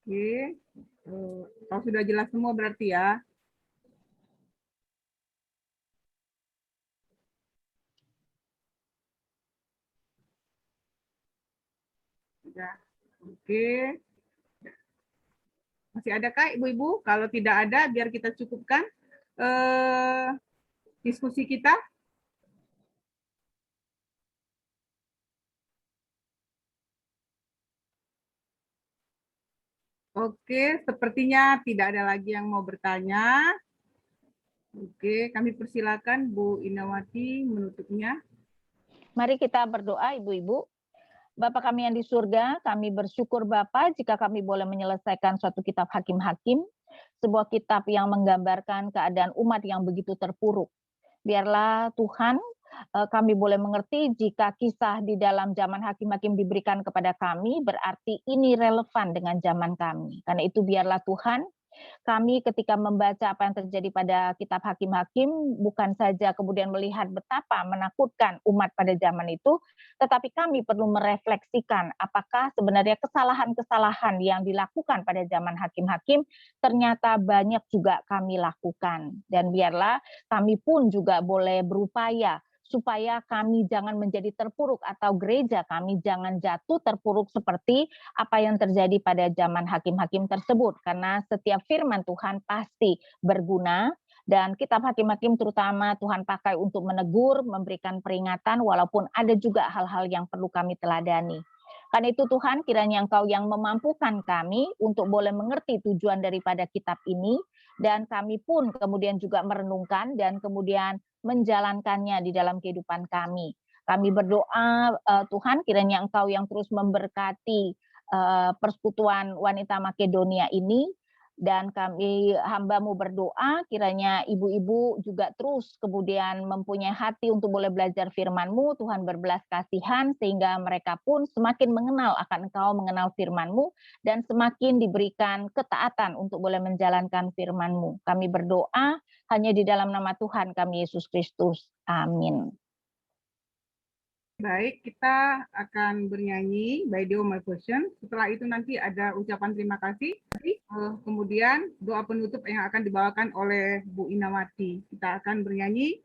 Oke, kalau sudah jelas semua berarti ya. Sudah. Oke. Masih adakah Ibu-Ibu? Kalau tidak ada, biar kita cukupkan diskusi kita. Oke, sepertinya tidak ada lagi yang mau bertanya. Oke, kami persilakan Bu Inawati menutupnya. Mari kita berdoa Ibu-Ibu. Bapa kami yang di surga, kami bersyukur Bapa jika kami boleh menyelesaikan suatu kitab Hakim-Hakim, sebuah kitab yang menggambarkan keadaan umat yang begitu terpuruk. Biarlah Tuhan kami boleh mengerti jika kisah di dalam zaman Hakim-Hakim diberikan kepada kami, berarti ini relevan dengan zaman kami. Karena itu biarlah Tuhan, kami ketika membaca apa yang terjadi pada kitab Hakim-Hakim, bukan saja kemudian melihat betapa menakutkan umat pada zaman itu, tetapi kami perlu merefleksikan apakah sebenarnya kesalahan-kesalahan yang dilakukan pada zaman Hakim-Hakim ternyata banyak juga kami lakukan. Dan biarlah kami pun juga boleh berupaya supaya kami jangan menjadi terpuruk atau gereja kami jangan jatuh terpuruk seperti apa yang terjadi pada zaman Hakim-Hakim tersebut. Karena setiap firman Tuhan pasti berguna dan kitab Hakim-Hakim terutama Tuhan pakai untuk menegur, memberikan peringatan walaupun ada juga hal-hal yang perlu kami teladani. Karena itu Tuhan kiranya Engkau yang memampukan kami untuk boleh mengerti tujuan daripada kitab ini dan kami pun kemudian juga merenungkan dan kemudian menjalankannya di dalam kehidupan kami. Kami berdoa Tuhan kiranya Engkau yang terus memberkati persekutuan wanita Makedonia ini dan kami hamba-Mu berdoa kiranya ibu-ibu juga terus kemudian mempunyai hati untuk boleh belajar firman-Mu, Tuhan berbelas kasihan sehingga mereka pun semakin mengenal akan Engkau, mengenal firman-Mu dan semakin diberikan ketaatan untuk boleh menjalankan firman-Mu. Kami berdoa hanya di dalam nama Tuhan kami Yesus Kristus. Amin. Baik, kita akan bernyanyi By Thee O My Portion. Setelah itu nanti ada ucapan terima kasih. Kemudian doa penutup yang akan dibawakan oleh Bu Inawati. Kita akan bernyanyi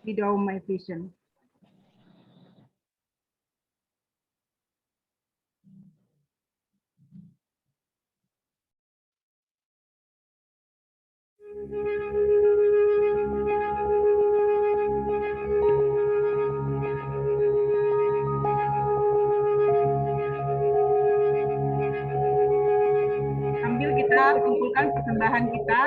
By Thee O My Portion. Sambil kita kumpulkan persembahan kita,